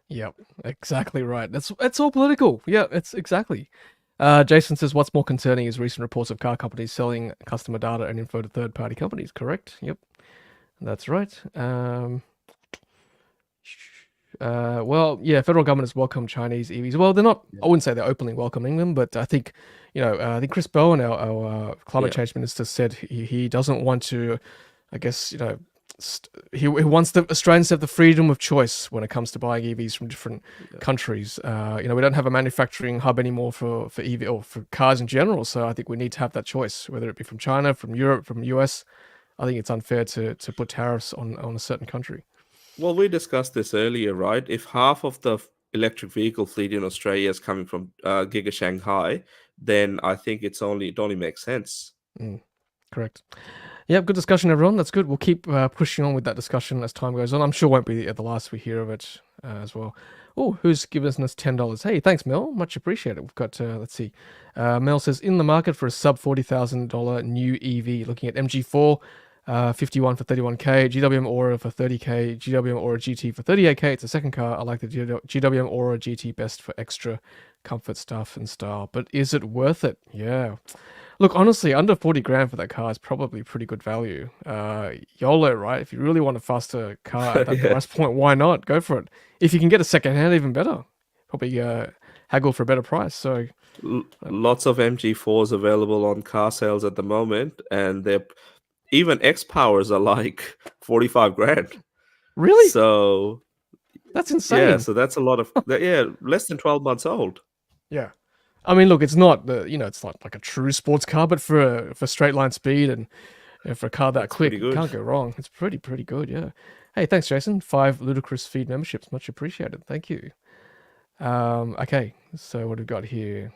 Yep, exactly right. That's all political. Yeah, it's exactly. Jason says, "What's more concerning is recent reports of car companies selling customer data and info to third-party companies." Correct. Yep, that's right. Well, yeah, federal government has welcomed Chinese EVs. Well, they're not. I wouldn't say they're openly welcoming them, but I think, I think Chris Bowen, our climate yeah. change minister, said he doesn't want to. I guess he wants the Australians to have the freedom of choice when it comes to buying EVs from different Yeah. countries. We don't have a manufacturing hub anymore for EV or for cars in general. So I think we need to have that choice, whether it be from China, from Europe, from US. I think it's unfair to put tariffs on a certain country. Well, we discussed this earlier, right? If half of the electric vehicle fleet in Australia is coming from Giga Shanghai, then I think it only makes sense. Mm, correct. Yep, good discussion, everyone. That's good. We'll keep pushing on with that discussion as time goes on. I'm sure it won't be the last we hear of it as well. Oh, who's given us $10? Hey, thanks, Mel. Much appreciated. We've got, let's see. Mel says, in the market for a sub $40,000 new EV, looking at MG4. 51 for 31k, GWM Aura for 30k, GWM Aura GT for 38k. It's a second car. I like the GWM Aura GT best for extra comfort stuff and style. But is it worth it? Yeah. Look, honestly, under 40 grand for that car is probably pretty good value. YOLO, right? If you really want a faster car at that Yeah. price point, why not? Go for it. If you can get a second hand, even better. Probably haggle for a better price. So, Lots of MG4s available on car sales at the moment, and they're even X powers are like 45 grand. really? So That's yeah, insane. so that's a lot of yeah, less than 12 months old. Yeah. I mean, look, it's not it's not like a true sports car, but for straight line speed and for a car that That's pretty quick, you good. can't go wrong. It's pretty good, yeah. Hey, thanks, Jason. 5 Ludicrous Feed memberships, much appreciated. Thank you. Okay, so what have we got here?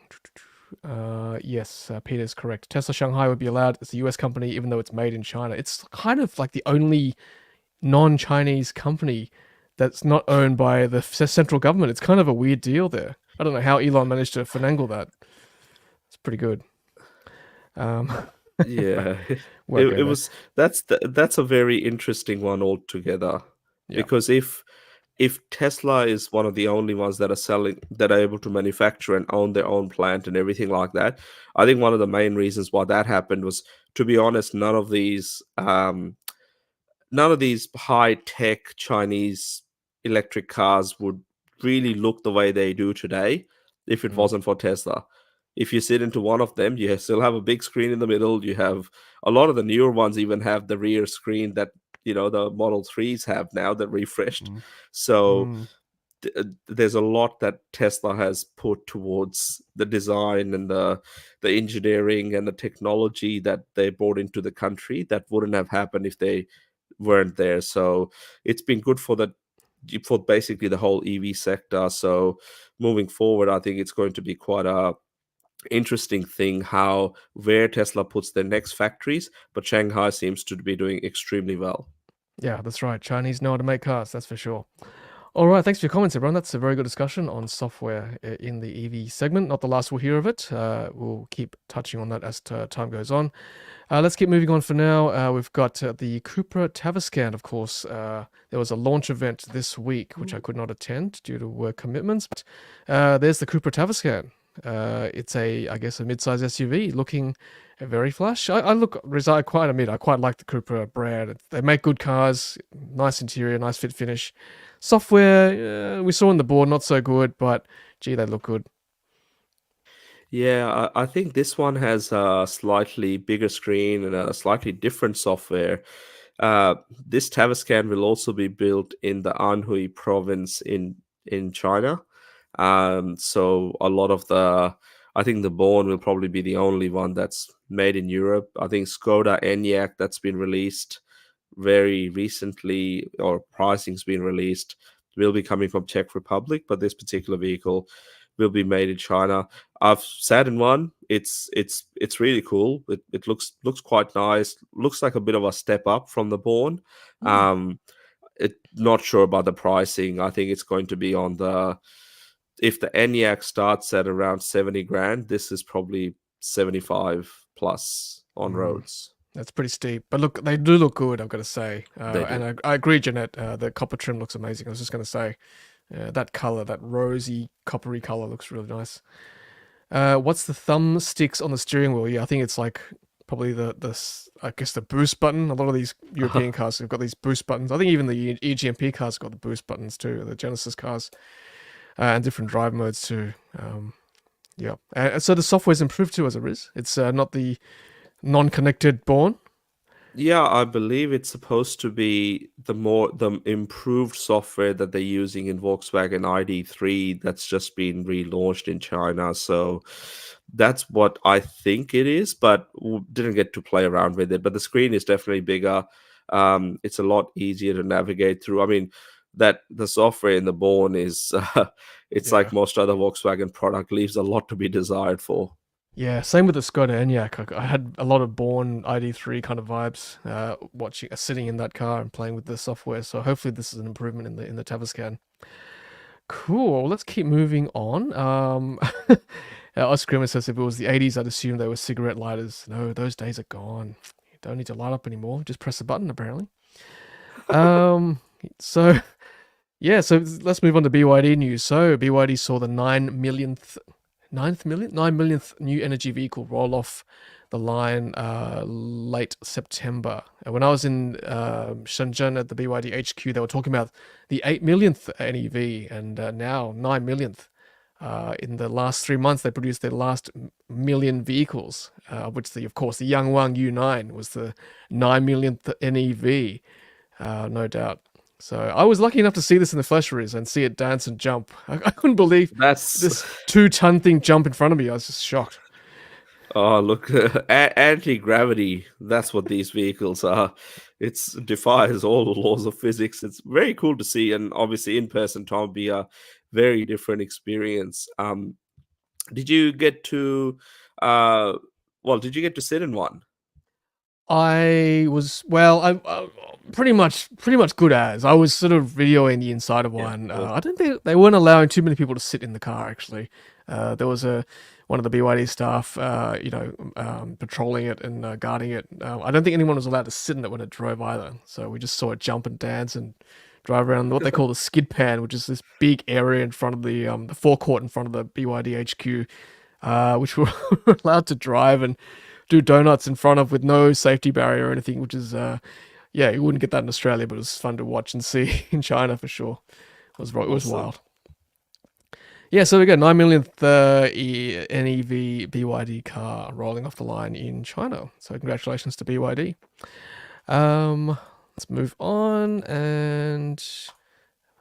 Yes, Peter's correct. Tesla Shanghai would be allowed. It's a US company, even though it's made in China. It's kind of like the only non-Chinese company that's not owned by the central government. It's kind of a weird deal there. I don't know how Elon managed to finagle that. It's pretty good. Um, but Yeah. won't It go there. was that's a very interesting one altogether. Yeah. Because if Tesla is one of the only ones that are able to manufacture and own their own plant and everything like that, I think one of the main reasons why that happened was, to be honest, none of these high tech Chinese electric cars would really look the way they do today if it Mm, wasn't for Tesla. If you sit into one of them, you still have a big screen in the middle. You have a lot of the newer ones even have the rear screen that the Model 3s have now that refreshed. mm, So mm. there's a lot that Tesla has put towards the design and the engineering and the technology that they brought into the country that wouldn't have happened if they weren't there. So it's been good for basically the whole EV sector. So moving forward, I think it's going to be quite a interesting thing how where Tesla puts their next factories, but Shanghai seems to be doing extremely well. Yeah, that's right. Chinese know how to make cars, that's for sure. All right, thanks for your comments, everyone. That's a very good discussion on software in the EV segment. Not the last we'll hear of it. We'll keep touching on that as time goes on. Let's keep moving on for now. We've got the Cupra Tavascan, of course. There was a launch event this week, which I could not attend due to work commitments. But there's the Cupra Tavascan. It's I guess, a mid-size SUV looking very flash. Riz, I quite admit, I quite like the Cupra brand. They make good cars, nice interior, nice fit finish. Software, we saw on the board, not so good, but gee, they look good. Yeah, I think this one has a slightly bigger screen and a slightly different software. Uh, this Tavascan will also be built in the Anhui province in China. So a lot of I think the Born will probably be the only one that's made in Europe. I think Skoda Enyaq that's been released very recently, or pricing's been released, will be coming from Czech Republic, but this particular vehicle will be made in China. I've sat in one. It's really cool. It looks quite nice. Looks like a bit of a step up from the Born. Hmm. Um, not sure about the pricing. I think it's going to be on the if the ENIAC starts at around 70 grand, this is probably 75 plus on Mm. roads. That's pretty steep, but look, they do look good. I've got to say, They and do. I agree, Jeanette. The copper trim looks amazing. I was just going to say, that color, that rosy coppery color, looks really nice. What's the thumbsticks on the steering wheel? Yeah, I think it's like probably I guess the boost button. A lot of these European cars have got these boost buttons. I think even the EGMP cars got the boost buttons too. The Genesis cars and different drive modes too. Yeah, and so the software's improved too as it is. It's not the non-connected Born. Yeah, I believe it's supposed to be the improved software that they're using in Volkswagen ID3 that's just been relaunched in China. So that's what I think it is, but didn't get to play around with it. But the screen is definitely bigger. It's a lot easier to navigate through. I mean, that the software in the Born is it's Yeah. like most other Volkswagen product, leaves a lot to be desired for. Yeah, same with the Skoda Enyaq. I had a lot of Born ID3 kind of vibes, sitting in that car and playing with the software. So hopefully this is an improvement in the Tavascan. Cool. Let's keep moving on. Oscar Grimmer says if it was the 80s, I'd assume they were cigarette lighters. No, those days are gone. don't need to light up anymore. Just press a button, apparently. So yeah, so let's move on to BYD news. So BYD saw the 9 millionth new energy vehicle roll off the line late September. And when I was in Shenzhen at the BYD HQ, they were talking about the 8 millionth NEV, and now 9 millionth. In the last 3 months, they produced their last million vehicles, which of course, the Yangwang U9 was the 9 millionth NEV, no doubt. So I was lucky enough to see this in the flesh, Riz, and see it dance and jump. I couldn't believe That's this 2-ton thing jump in front of me. I was just shocked. oh look, anti-gravity. That's what these vehicles are. It defies all the laws of physics. It's very cool to see, and obviously in person, Tom, be a very different experience. Did you get to, did you get to sit in one? I was I pretty much good as I was sort of videoing the inside of one. I don't think they weren't allowing too many people to sit in the car. Actually, there was one of the BYD staff, patrolling it and guarding it. I don't think anyone was allowed to sit in it when it drove either. So we just saw it jump and dance and drive around what they call the skid pan, which is this big area in front of the forecourt in front of the BYD HQ, which we were allowed to drive and do donuts in front of with no safety barrier or anything, which is, you wouldn't get that in Australia, but it was fun to watch and see in China for sure. It was wild. Yeah, so we got 9 millionth NEV BYD car rolling off the line in China. So congratulations to BYD. Let's move on. And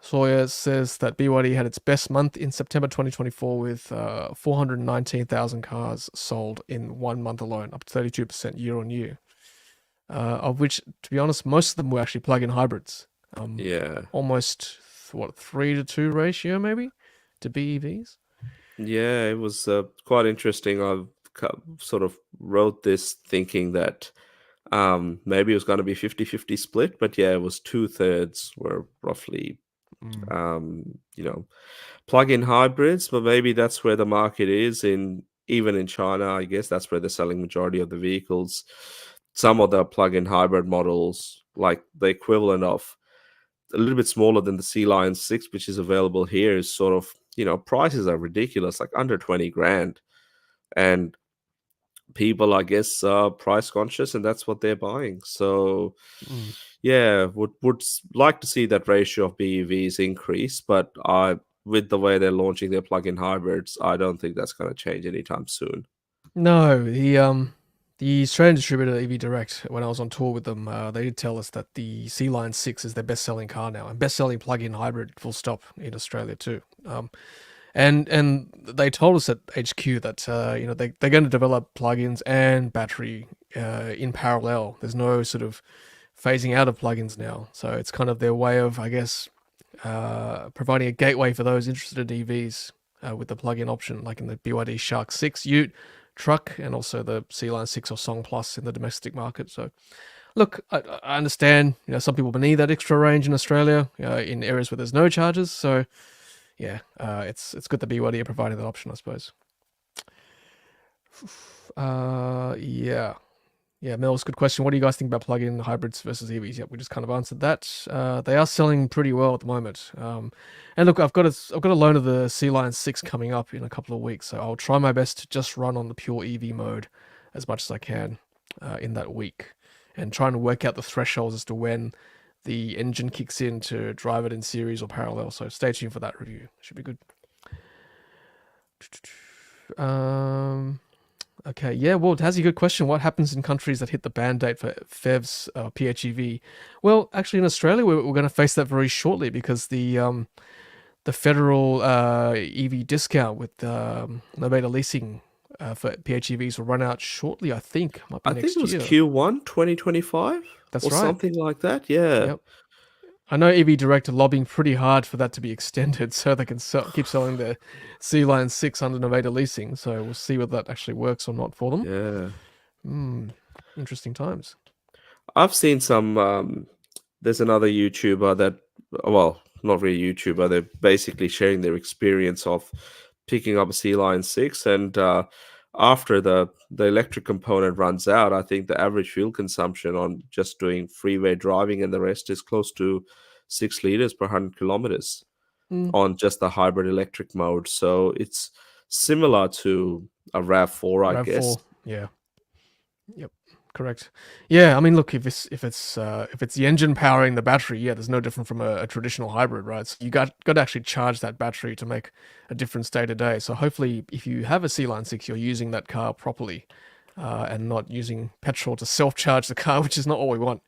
Sawyer says that BYD had its best month in September 2024 with 419,000 cars sold in 1 month alone, up 32% year on year. Of which, to be honest, most of them were actually plug-in hybrids. Almost 3-to-2 ratio maybe to BEVs. Yeah, it was quite interesting. I sort of wrote this thinking that maybe it was going to be 50-50 split, but yeah, it was 2/3 were roughly plug-in hybrids, but maybe that's where the market is even in China. I guess that's where they're selling majority of the vehicles. Some of the plug-in hybrid models, like the equivalent of a little bit smaller than the Sea Lion 6, which is available here, is sort of, prices are ridiculous, like under 20 grand. And people, I guess, are price conscious, and that's what they're buying. So yeah, would like to see that ratio of BEVs increase, but with the way they're launching their plug-in hybrids, I don't think that's going to change anytime soon. No, the Australian distributor EV Direct, when I was on tour with them, they did tell us that the Sea Lion 6 is their best-selling car now, and best-selling plug-in hybrid, full stop, in Australia too. And they told us at HQ that they're going to develop plugins and battery in parallel. There's no sort of phasing out of plugins now, so it's kind of their way of, I guess, providing a gateway for those interested in EVs with the plug-in option, like in the BYD Shark 6 Ute truck, and also the Sea Lion 6 or Song Plus in the domestic market. So, look, I understand. Some people need that extra range in Australia in areas where there's no chargers. So, yeah, it's good that BYD are providing that option, I suppose. Yeah, Mel's good question. What do you guys think about plug-in hybrids versus EVs? Yep, we just kind of answered that. They are selling pretty well at the moment. And look, I've got a loan of the Sea Lion 6 coming up in a couple of weeks, so I'll try my best to just run on the pure EV mode as much as I can in that week, and trying to work out the thresholds as to when the engine kicks in to drive it in series or parallel. So stay tuned for that review. Should be good. Okay, yeah, well, that's a good question. What happens in countries that hit the ban date for PHEVs, PHEV? Well, actually, in Australia, we're going to face that very shortly, because the federal EV discount with Novator leasing for PHEVs will run out shortly, I think. Might be I next think it was year. Q1 2025. That's or right. Something like that. Yeah. Yep. I know EV Direct are lobbying pretty hard for that to be extended so they can keep selling their Sea Lion 6 under Novator leasing. So we'll see whether that actually works or not for them. Yeah. Interesting times. I've seen some. There's another YouTuber that, well, not really YouTuber. They're basically sharing their experience of picking up a Sea Lion 6, and after the electric component runs out, I think the average fuel consumption on just doing freeway driving and the rest is close to 6 liters per 100 kilometers Mm, on just the hybrid electric mode. So it's similar to a RAV4, I guess. RAV4. Yeah. Yep. Correct. Yeah. I mean, look, if it's the engine powering the battery, yeah, there's no different from a traditional hybrid, right? So you got to actually charge that battery to make a difference day to day. So hopefully, if you have a C Line 6, you're using that car properly, and not using petrol to self charge the car, which is not what we want.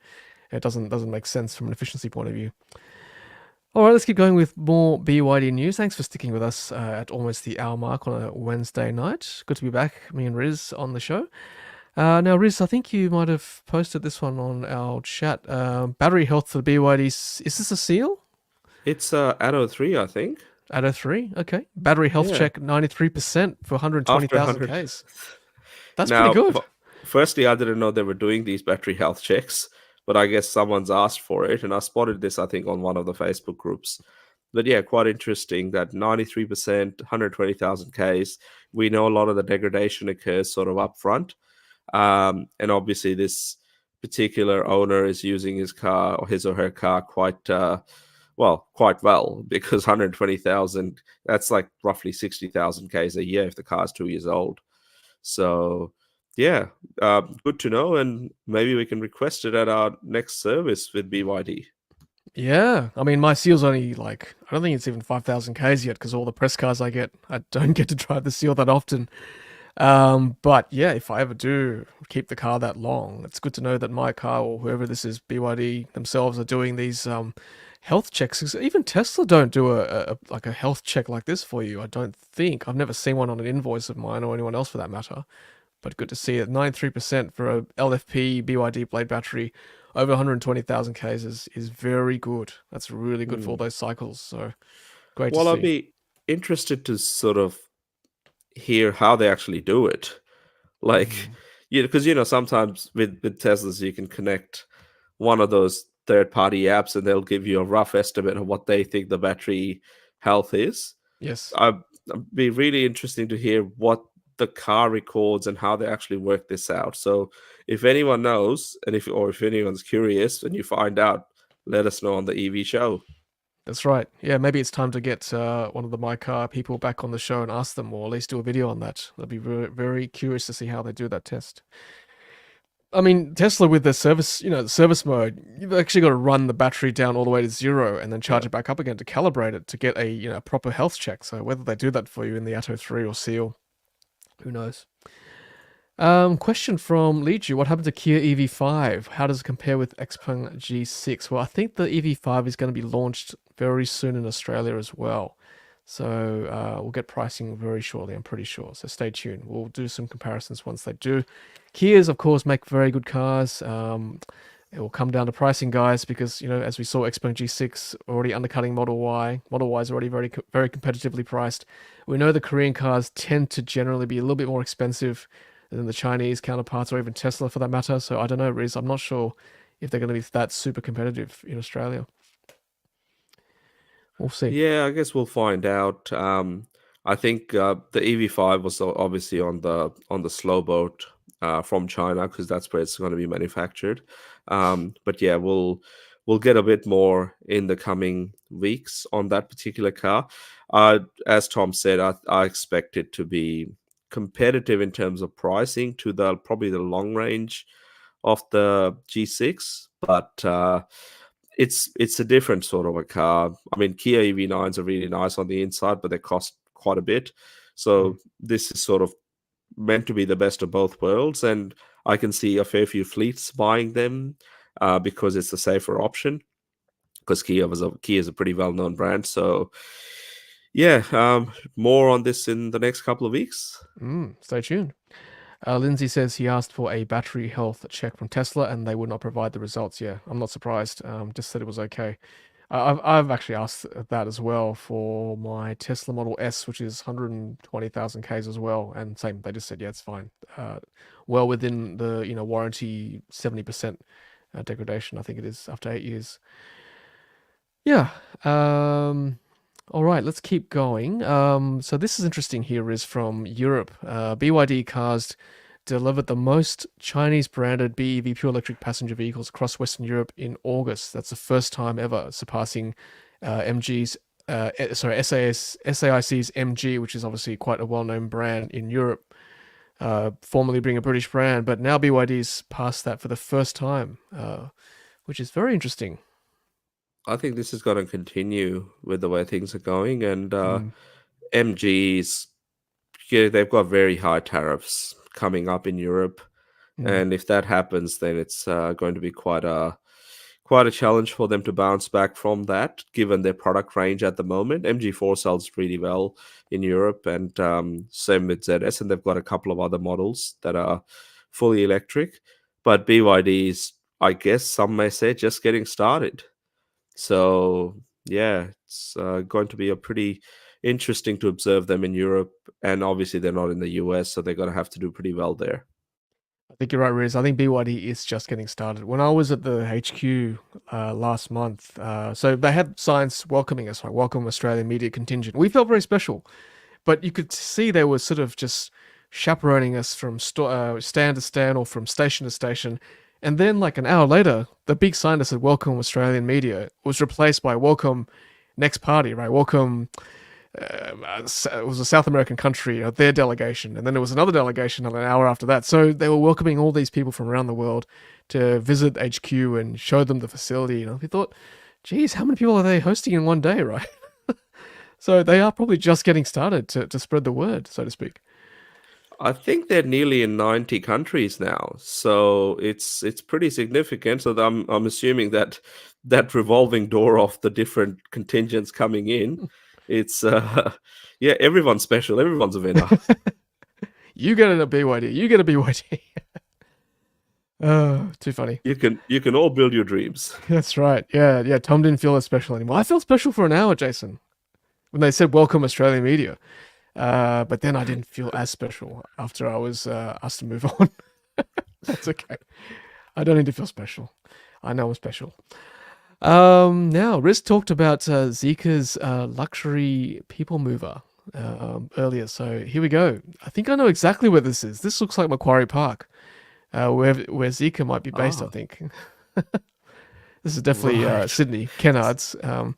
It doesn't make sense from an efficiency point of view. All right, let's keep going with more BYD news. Thanks for sticking with us at almost the hour mark on a Wednesday night. Good to be back, me and Riz on the show. Now, Riz, I think you might have posted this one on our chat. Battery health for the BYD. Is this a seal? It's Atto 3, I think. Atto 3? Okay. Battery health Yeah. check 93% for After 120,000 100. Ks. That's pretty Now, good. firstly, I didn't know they were doing these battery health checks, but I guess someone's asked for it, and I spotted this, I think, on one of the Facebook groups. But yeah, quite interesting that 93%, 120,000 Ks. We know a lot of the degradation occurs sort of up front. And obviously, this particular owner is using his car or his or her car quite well because 120,000, that's like roughly 60,000 Ks a year if the car is 2 years old. So, yeah, good to know. And maybe we can request it at our next service with BYD. Yeah. I mean, my seal's only like, I don't think it's even 5,000 Ks yet because all the press cars I get, I don't get to drive the seal that often. But yeah, if I ever do keep the car that long, it's good to know that my car or whoever this is, BYD themselves, are doing these health checks. 'Cause even Tesla don't do like a health check like this for you. I don't think I've never seen one on an invoice of mine or anyone else for that matter. But good to see it. 93% for a LFP BYD blade battery over 120,000 Ks is very good. That's really good for all Hmm. those cycles. So great to Well, I'd see. be interested to sort of hear how they actually do it. Like, Mm. because sometimes with Teslas you can connect one of those third party apps and they'll give you a rough estimate of what they think the battery health is. Yes. I'd be really interesting to hear what the car records and how they actually work this out. So if anyone knows, and if anyone's curious and you find out, let us know on the EV show. That's right. Yeah, maybe it's time to get one of the My Car people back on the show and ask them, or at least do a video on that. I'd be very, very curious to see how they do that test. I mean, Tesla with the service, the service mode, you've actually got to run the battery down all the way to zero and then Yeah. charge it back up again to calibrate it to get a proper health check. So whether they do that for you in the Atto 3 or Seal, who knows? Question from Leiju. What happened to Kia EV5? How does it compare with Xpeng G6? Well, I think the EV5 is going to be launched very soon in Australia as well. So we'll get pricing very shortly, I'm pretty sure. So stay tuned. We'll do some comparisons once they do. Kias, of course, make very good cars. It will come down to pricing, guys, because, as we saw, Xpeng G6 already undercutting Model Y. Model Y is already very, very competitively priced. We know the Korean cars tend to generally be a little bit more expensive than the Chinese counterparts or even Tesla for that matter. So I don't know, Riz. I'm not sure if they're going to be that super competitive in Australia. We'll see. Yeah, I guess we'll find out. I think the EV5 was obviously on the slow boat from China because that's where it's going to be manufactured. But yeah, we'll get a bit more in the coming weeks on that particular car. As Tom said, I expect it to be competitive in terms of pricing to probably the long range of the G6, but it's a different sort of a car. I mean, Kia EV9s are really nice on the inside, but they cost quite a bit. Mm. So this is sort of meant to be the best of both worlds, and I can see a fair few fleets buying them because it's a safer option. Because Kia is a pretty well known brand, so yeah, more on this in the next couple of weeks. Stay tuned. Lindsay says he asked for a battery health check from Tesla and they would not provide the results. Yeah, I'm not surprised. Just said it was okay. I've actually asked that as well for my Tesla Model S, which is 120,000 Ks as well, and same. They just said yeah, it's fine. Well within the warranty 70% degradation. I think it is after 8 years. Yeah. All right, let's keep going. So this is interesting here is from Europe. BYD cars delivered the most Chinese branded BEV pure electric passenger vehicles across Western Europe in August. That's the first time ever surpassing MG's, SAIC's MG, which is obviously quite a well-known brand in Europe, formerly being a British brand, but now BYD's passed that for the first time, which is very interesting. I think this is going to continue with the way things are going, and Mm, MGs, yeah, they've got very high tariffs coming up in Europe, mm. and if that happens, then it's going to be quite a challenge for them to bounce back from that, given their product range at the moment. MG4 sells really well in Europe, and same with ZS, and they've got a couple of other models that are fully electric. But BYD's, I guess some may say, just getting started. So yeah, it's going to be a pretty interesting to observe them in Europe, and obviously they're not in the US, so they're going to have to do pretty well there. I think you're right, Riz. I think BYD is just getting started. When I was at the HQ last month, so they had signs welcoming us, like "Welcome Australian Media Contingent." We felt very special, but you could see they were sort of just chaperoning us from stand to stand or from station to station. And then, like an hour later, the big sign that said "Welcome Australian Media" was replaced by "Welcome Next Party," right? Welcome. It was a South American country, their delegation, and then there was another delegation an hour after that. So they were welcoming all these people from around the world to visit HQ and show them the facility. We thought, geez, how many people are they hosting in one day, right? So they are probably just getting started to spread the word, so to speak. I think they're nearly in 90 countries now, so it's pretty significant. So I'm assuming that that revolving door of the different contingents coming in, it's yeah, everyone's special, everyone's a winner. You get it at BYD. You get a BYD. Oh, too funny. You can all build your dreams. That's right. Yeah, yeah. Tom didn't feel as special anymore. I felt special for an hour, Jason, when they said "Welcome Australian Media." But then I didn't feel as special after I was asked to move on. That's okay. I don't need to feel special. I know I'm special. Now, Riz talked about Zeekr's luxury people mover earlier. So here we go. I think I know exactly where this is. This looks like Macquarie Park, where Zeekr might be based, I Ah, think. This is definitely right. Sydney, Kennards. Yeah,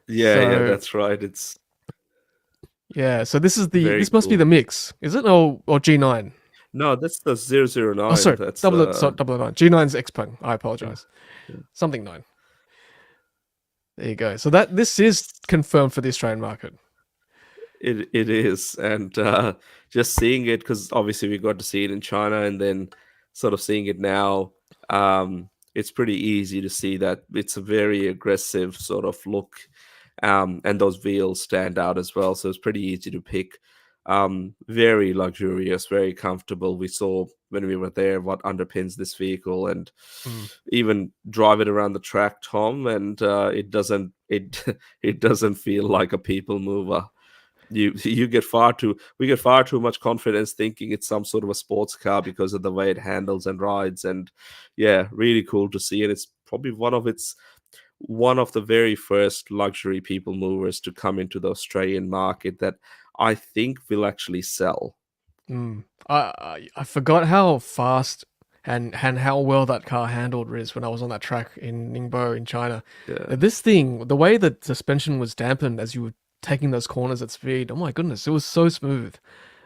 yeah, So that's right. It's yeah, so this is very this must be the cool. mix, is it? Or G9? No, that's the zero zero Oh, nine. sorry, That's double it, sorry, double nine. G9's Xpeng. I yeah, apologize. yeah. Something nine. There you go. So that this is confirmed for the Australian market. It is, and just seeing it, because obviously we got to see it in China, and then sort of seeing it now, it's pretty easy to see that it's a very aggressive sort of look, and those wheels stand out as well. So it's pretty easy to pick. Very luxurious, very comfortable. We saw when we were there what underpins this vehicle, and Mm. even drive it around the track, Tom, and it it doesn't feel like a people mover. You get far too we get far too much confidence thinking it's some sort of a sports car because of the way it handles and rides. And yeah, really cool to see. And it's probably one of the very first luxury people movers to come into the Australian market that I think will actually sell. Mm. I forgot how fast and how well that car handled, Riz, when I was on that track in Ningbo in China. Yeah. This thing, the way the suspension was dampened as you were taking those corners at speed, oh my goodness, it was so smooth.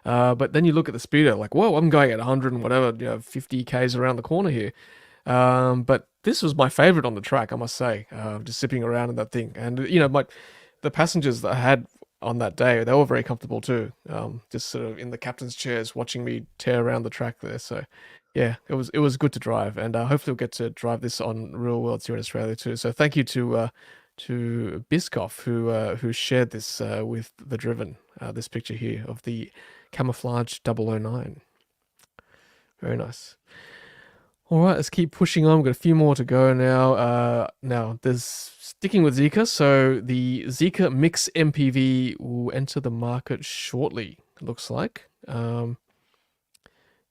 But then you look at the speedo, like, whoa, I'm going at 100 and whatever, 50 k's around the corner here. But this was my favorite on the track, I must say. Just zipping around in that thing, and the passengers that I had on that day, they were very comfortable too. Just sort of in the captain's chairs, watching me tear around the track there. So, yeah, it was good to drive, and hopefully we'll get to drive this on real worlds here in Australia too. So thank you to Biscoff who shared this with the Driven. This picture here of the camouflage 009. Very nice. All right, let's keep pushing on. We've got a few more to go now. Now, there's sticking with Zeekr. So the Zeekr Mix MPV will enter the market shortly, it looks like.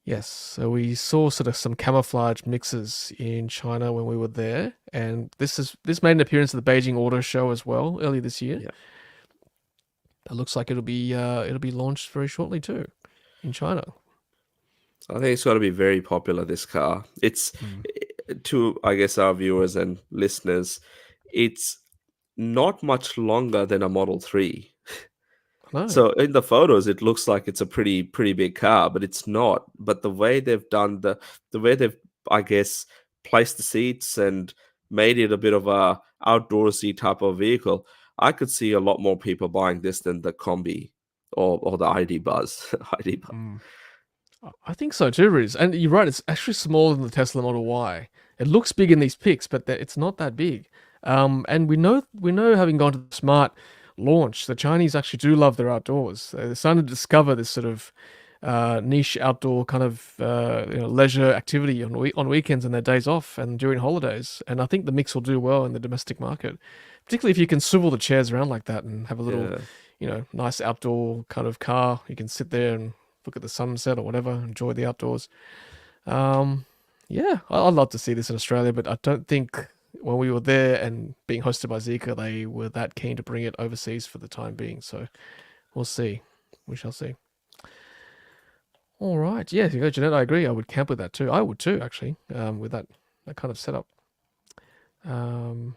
Yes, so we saw sort of some camouflage mixes in China when we were there, and this made an appearance at the Beijing Auto Show as well earlier this year. Yeah. That looks like it'll be launched very shortly too, in China. I think it's going to be very popular, this car. It's Mm. to, I guess, our viewers and listeners, it's not much longer than a Model 3. I know. So in the photos, it looks like it's a pretty big car, but it's not. But the way they've done the way they've, I guess, placed the seats and made it a bit of a outdoorsy type of vehicle, I could see a lot more people buying this than the Combi or the ID Buzz. ID Buzz. Mm. I think so too, Riz. And you're right. It's actually smaller than the Tesla Model Y. It looks big in these pics, but it's not that big. And we know, having gone to the Smart launch, the Chinese actually do love their outdoors. They're starting to discover this sort of niche outdoor kind of leisure activity on weekends and their days off and during holidays. And I think the Mix will do well in the domestic market, particularly if you can swivel the chairs around like that and have a little, Yeah. nice outdoor kind of car. You can sit there and look at the sunset or whatever, enjoy the outdoors. Yeah, I'd love to see this in Australia, but I don't think when we were there and being hosted by Zeekr, they were that keen to bring it overseas for the time being. So we'll see. We shall see. All right. Yeah, you go, Jeanette. I agree. I would camp with that too. I would too, actually, with that kind of setup. Cool.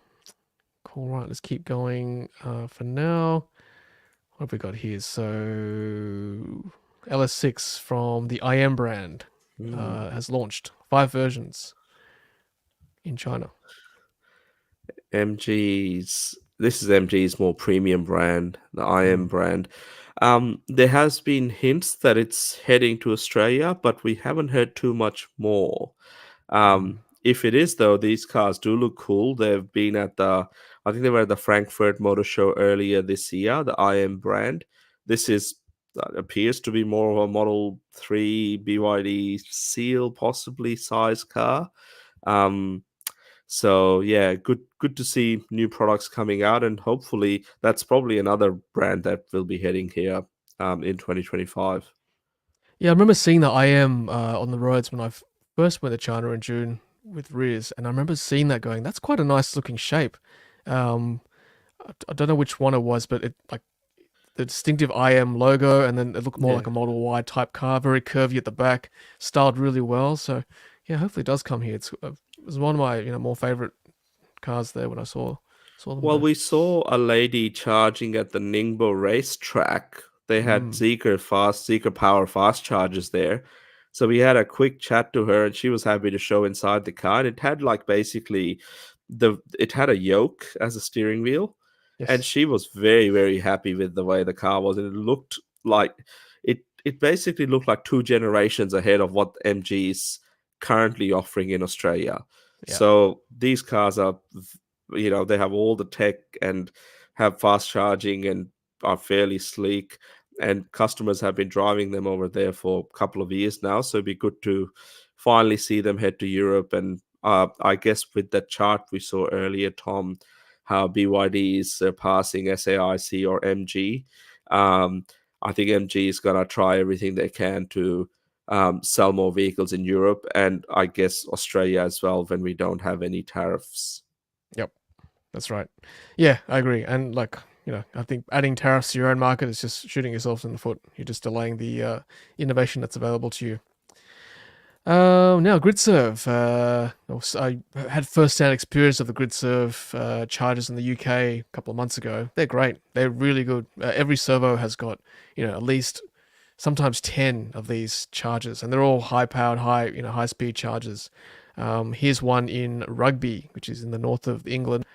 Right. Let's keep going. For now, what have we got here? So LS6 from the IM brand has launched 5 versions in China. This is MG's more premium brand, the IM brand. There has been hints that it's heading to Australia, but we haven't heard too much more. If it is, though, these cars do look cool. They've been I think they were at the Frankfurt Motor Show earlier this year, the IM brand. This appears to be more of a Model 3 BYD Seal, possibly size car. Um, so yeah, good to see new products coming out, and hopefully that's probably another brand that will be heading here in 2025. Yeah, I remember seeing the IM on the roads when I first went to China in June with Riz, and I remember seeing that going, that's quite a nice looking shape. Um, I don't know which one it was, but it like the distinctive IM logo, and then it looked more Yeah. like a Model Y type car, very curvy at the back, styled really well. So yeah, hopefully it does come here. It was one of my more favorite cars there when I saw them Well, there. we saw a lady charging at the Ningbo racetrack. They had Mm, Zeekr Power fast chargers there. So we had a quick chat to her, and she was happy to show inside the car. And it had like basically it had a yoke as a steering wheel, and yes. she was very happy with the way the car was, and it looked like it basically looked like 2 generations ahead of what MG is currently offering in Australia. Yeah. So these cars are, they have all the tech and have fast charging and are fairly sleek. And customers have been driving them over there for a couple of years now. So it'd be good to finally see them head to Europe. And I guess with that chart we saw earlier, Tom, how BYD is surpassing SAIC or MG. I think MG is going to try everything they can to sell more vehicles in Europe, and I guess Australia as well, when we don't have any tariffs. Yep. That's right. Yeah, I agree. And I think adding tariffs to your own market is just shooting yourselves in the foot. You're just delaying the innovation that's available to you. Now, Gridserve. I had first-hand experience of the Gridserve chargers in the UK a couple of months ago. They're great. They're really good. Every servo has got, at least sometimes 10 of these chargers, and they're all high-powered, high-speed chargers. Here's one in Rugby, which is in the north of England,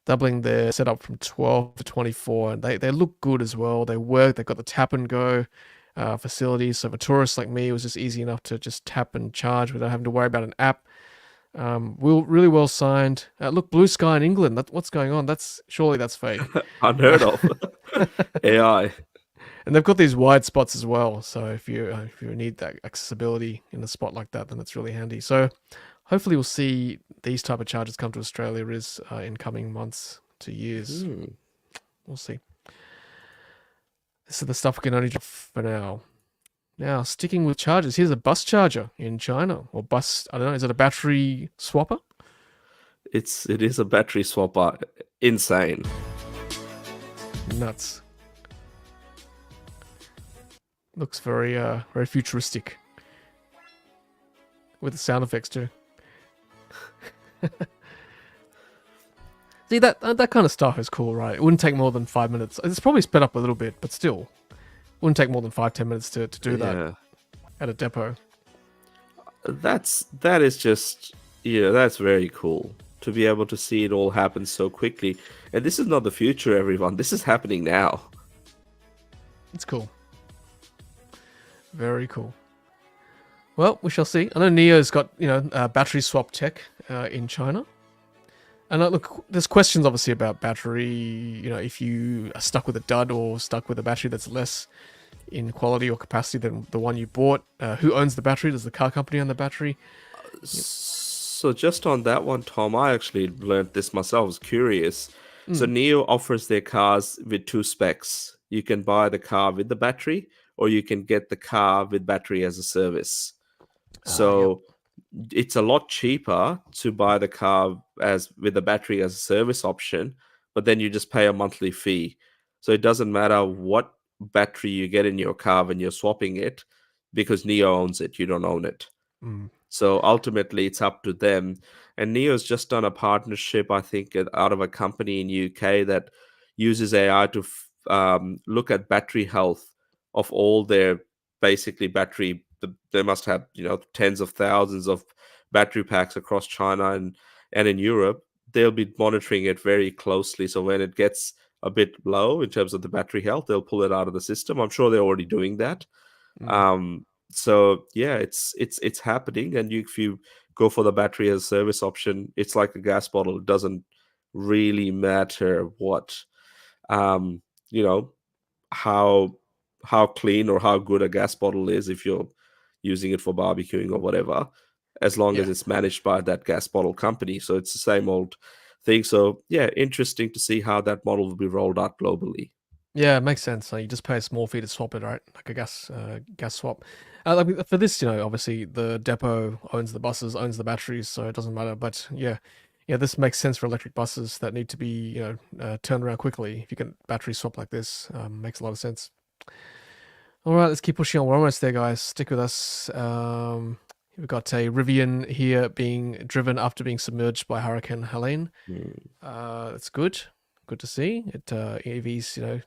doubling their setup from 12 to 24. And they look good as well. They work. They've got the tap and go facilities. So for tourists like me, it was just easy enough to just tap and charge without having to worry about an app. Really well signed. Look, blue sky in England. What's going on? Surely that's fake. Unheard of. AI. And they've got these wide spots as well. So if you need that accessibility in a spot like that, then it's really handy. So hopefully we'll see these type of chargers come to Australia in coming months to years. We'll see. This is the stuff we can only do for now. Now, sticking with chargers, here's a bus charger in China. Or bus, I don't know, is it a battery swapper? It is a battery swapper. Insane. Nuts. Looks very futuristic with the sound effects too. See that kind of stuff is cool, right? It wouldn't take more than 5 minutes. It's probably sped up a little bit, but still, wouldn't take more than 5-10 minutes to do that Yeah, at a depot. that is just, that's very cool to be able to see it all happen so quickly. And this is not the future, everyone. This is happening now. It's cool. Very cool. Well, we shall see. I know NIO's got battery swap tech in China. And look, there's questions obviously about battery, if you are stuck with a dud or stuck with a battery that's less in quality or capacity than the one you bought. Who owns the battery? Does the car company own the battery? So just on that one, Tom, I actually learned this myself. I was curious. So NIO offers their cars with two specs. You can buy the car with the battery, or you can get the car with battery as a service. So it's a lot cheaper to buy the car as with the battery as a service option, but then you just pay a monthly fee. So it doesn't matter what battery you get in your car when you're swapping it, because NIO owns it. You don't own it. Mm. So ultimately, it's up to them. And NIO's just done a partnership, I think, out of a company in UK that uses AI to look at battery health of all their basically battery. They must have tens of thousands of battery packs across China and in Europe. They'll be monitoring it very closely. So when it gets a bit low in terms of the battery health, they'll pull it out of the system. I'm sure they're already doing that. So yeah, it's happening, and if you go for the battery as a service option, it's like a gas bottle. It doesn't really matter what, um, you know, how clean or how good a gas bottle is if you're using it for barbecuing or whatever, as long as Yeah. it's managed by that gas bottle company. So it's the same old thing. So yeah, interesting to see how that model will be rolled out globally. Yeah, it makes sense. So you just pay a small fee to swap it, right? Like a gas swap. Like for this, obviously the depot owns the buses, owns the batteries, so it doesn't matter. But yeah, this makes sense for electric buses that need to be turned around quickly. If you can battery swap like this, makes a lot of sense. All right, let's keep pushing on. We're almost there, guys. Stick with us. We've got a Rivian here being driven after being submerged by Hurricane Helene. That's good. Good to see. EVs,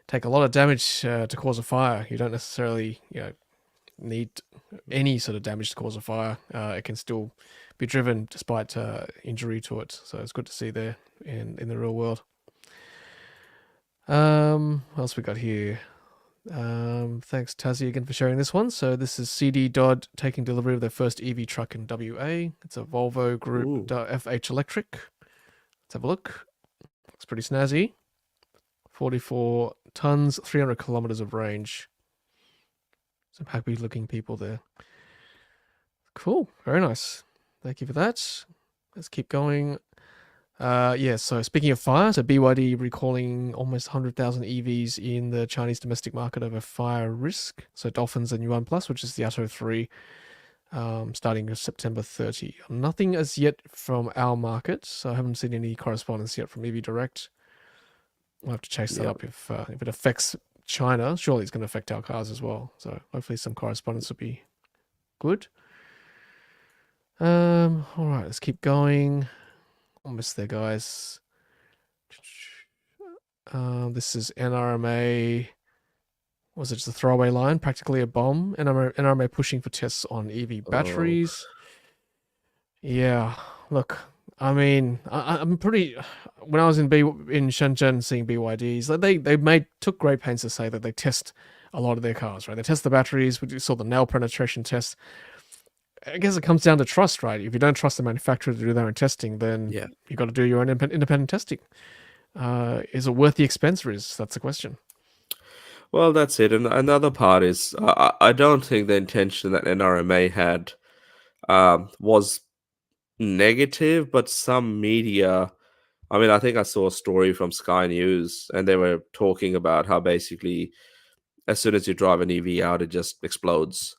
take a lot of damage to cause a fire. You don't necessarily, need any sort of damage to cause a fire. It can still be driven despite injury to it. So it's good to see there in the real world. What else we got here? Thanks Tazzy again for sharing this one. So this is CD Dodd taking delivery of their first EV truck in WA. It's a Volvo Group FH Electric. Let's have a look. Looks pretty snazzy. 44 tons, 300 kilometers of range. Some happy looking people there. Cool. Very nice. Thank you for that. Let's keep going. So speaking of fire, so BYD recalling almost 100,000 EVs in the Chinese domestic market over fire risk. So Dolphins and Yuan Plus, which is the Atto 3, starting September 30. Nothing as yet from our market, so I haven't seen any correspondence yet from EV Direct. We'll have to chase that up if it affects China. Surely it's going to affect our cars as well. So hopefully some correspondence will be good. All right, let's keep going. Almost there, guys. This is NRMA. Was it just a throwaway line? Practically a bomb. NRMA pushing for tests on EV batteries. Yeah, look, I mean, I'm pretty. When I was in Shenzhen seeing BYDs, like they took great pains to say that they test a lot of their cars, right? They test the batteries. We saw the nail penetration test. I guess it comes down to trust, right? If you don't trust the manufacturer to do their own testing, then you've got to do your own independent testing. Is it worth the expense, Riz? That's the question. Well, that's it. And another part is I don't think the intention that NRMA had was negative, but some media. I mean, I think I saw a story from Sky News, and they were talking about how basically, as soon as you drive an EV out, it just explodes.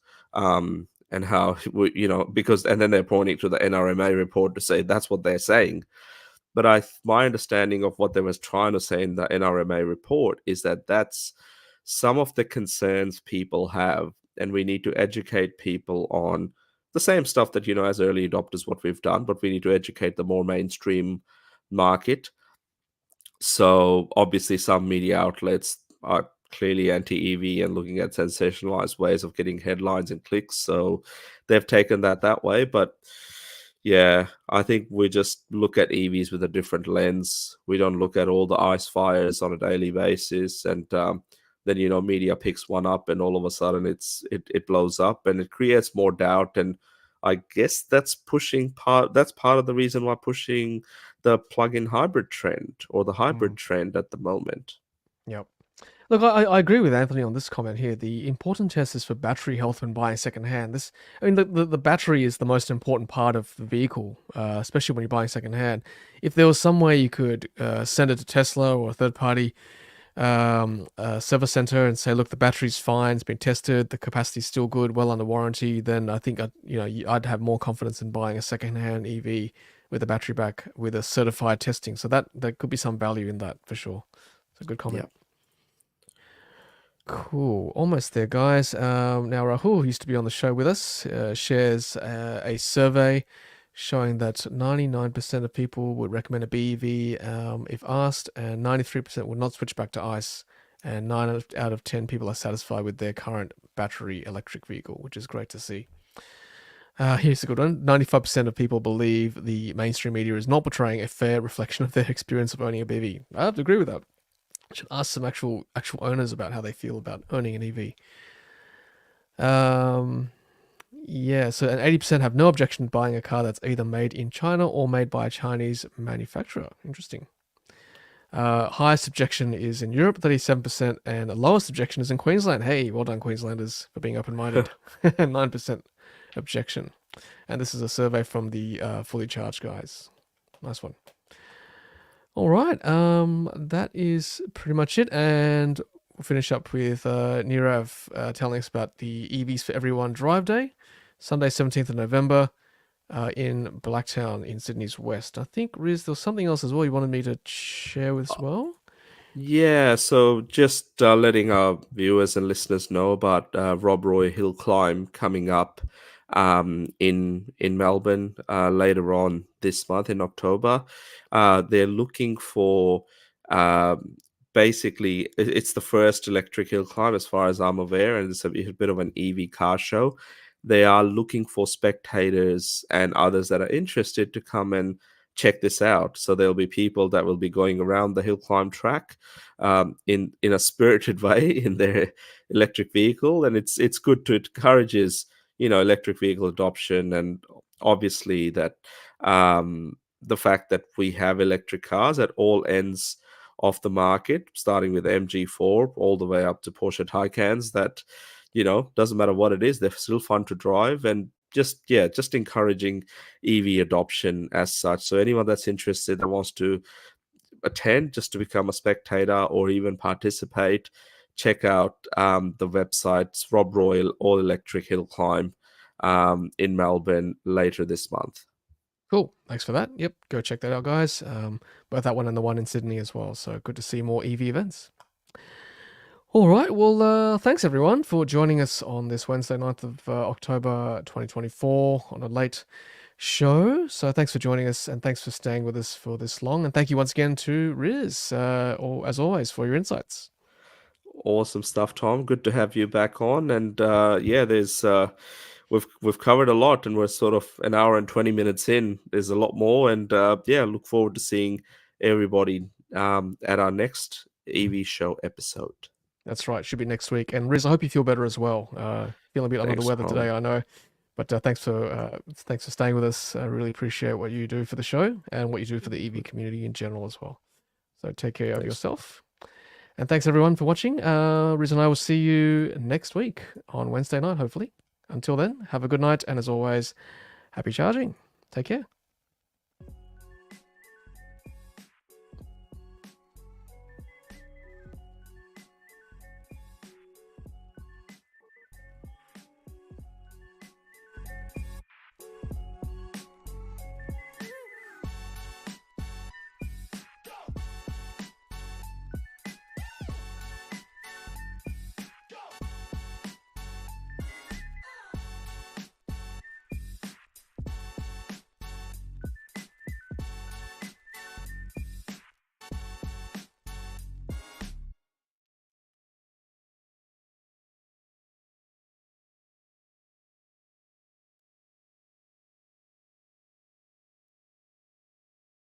And how because, and then they're pointing to the NRMA report to say that's what they're saying. But my understanding of what they was trying to say in the NRMA report is that that's some of the concerns people have, and we need to educate people on the same stuff that, as early adopters, what we've done, but we need to educate the more mainstream market. So obviously, some media outlets are clearly anti-EV and looking at sensationalized ways of getting headlines and clicks. So they've taken that way. But yeah, I think we just look at EVs with a different lens. We don't look at all the ICE fires on a daily basis, and then media picks one up, and all of a sudden it blows up, and it creates more doubt. And I guess that's part of the reason why pushing the plug-in hybrid trend or the hybrid trend at the moment. Yep. Look, I agree with Anthony on this comment here. The important test is for battery health when buying secondhand. The battery is the most important part of the vehicle, especially when you're buying secondhand. If there was some way you could send it to Tesla or a third-party service center and say, look, the battery's fine, it's been tested, the capacity's still good, well under warranty, then I think I'd have more confidence in buying a secondhand EV with a battery back with a certified testing. So that there could be some value in that for sure. It's a good comment. Yeah. Cool, almost there, guys. Now Rahul, who used to be on the show with us, shares a survey showing that 99% of people would recommend a BEV if asked, and 93% would not switch back to ICE, and 9 out of 10 people are satisfied with their current battery electric vehicle, which is great to see. Here's a good one. 95% of people believe the mainstream media is not portraying a fair reflection of their experience of owning a BEV. I have to agree with that. I should ask some actual owners about how they feel about owning an EV. Yeah, so and 80% have no objection to buying a car that's either made in China or made by a Chinese manufacturer. Interesting. Highest objection is in Europe, 37%, and the lowest objection is in Queensland. Hey, well done, Queenslanders, for being open-minded. 9% objection. And this is a survey from the Fully Charged guys. Nice one. All right, that is pretty much it, and we'll finish up with Nirav telling us about the EVs for Everyone Drive Day, Sunday 17th of November in Blacktown in Sydney's West. I think, Riz, there was something else as well you wanted me to share with as well? Yeah, so just letting our viewers and listeners know about Rob Roy Hill Climb coming up in Melbourne later on this month in October. They're looking for basically it's the first electric hill climb as far as I'm aware, and it's a bit of an EV car show. They are looking for spectators and others that are interested to come and check this out. So there'll be people that will be going around the hill climb track in a spirited way in their electric vehicle, and it's good to encourages electric vehicle adoption, and obviously that the fact that we have electric cars at all ends of the market, starting with MG4 all the way up to Porsche Taycans, that doesn't matter what it is, they're still fun to drive, and just encouraging EV adoption as such. So anyone that's interested that wants to attend just to become a spectator or even participate, check out the website Rob Royal All Electric Hill Climb in Melbourne later this month. Cool. Thanks for that. Yep, go check that out, guys. Both that one and the one in Sydney as well. So good to see more EV events. All right. Well, thanks everyone for joining us on this Wednesday, 9th of October 2024 on a late show. So thanks for joining us, and thanks for staying with us for this long. And thank you once again to Riz, as always, for your insights. Awesome stuff, Tom. Good to have you back on. And there's we've covered a lot, and we're sort of an hour and 20 minutes in. There's a lot more, and look forward to seeing everybody at our next EV show episode. That's right. Should be next week. And Riz, I hope you feel better as well. Feeling a bit under the weather today, I know. But thanks for staying with us. I really appreciate what you do for the show and what you do for the EV community in general as well. So take care of yourself. And thanks everyone for watching. Riz and I will see you next week on Wednesday night, hopefully. Until then, have a good night. And as always, happy charging. Take care.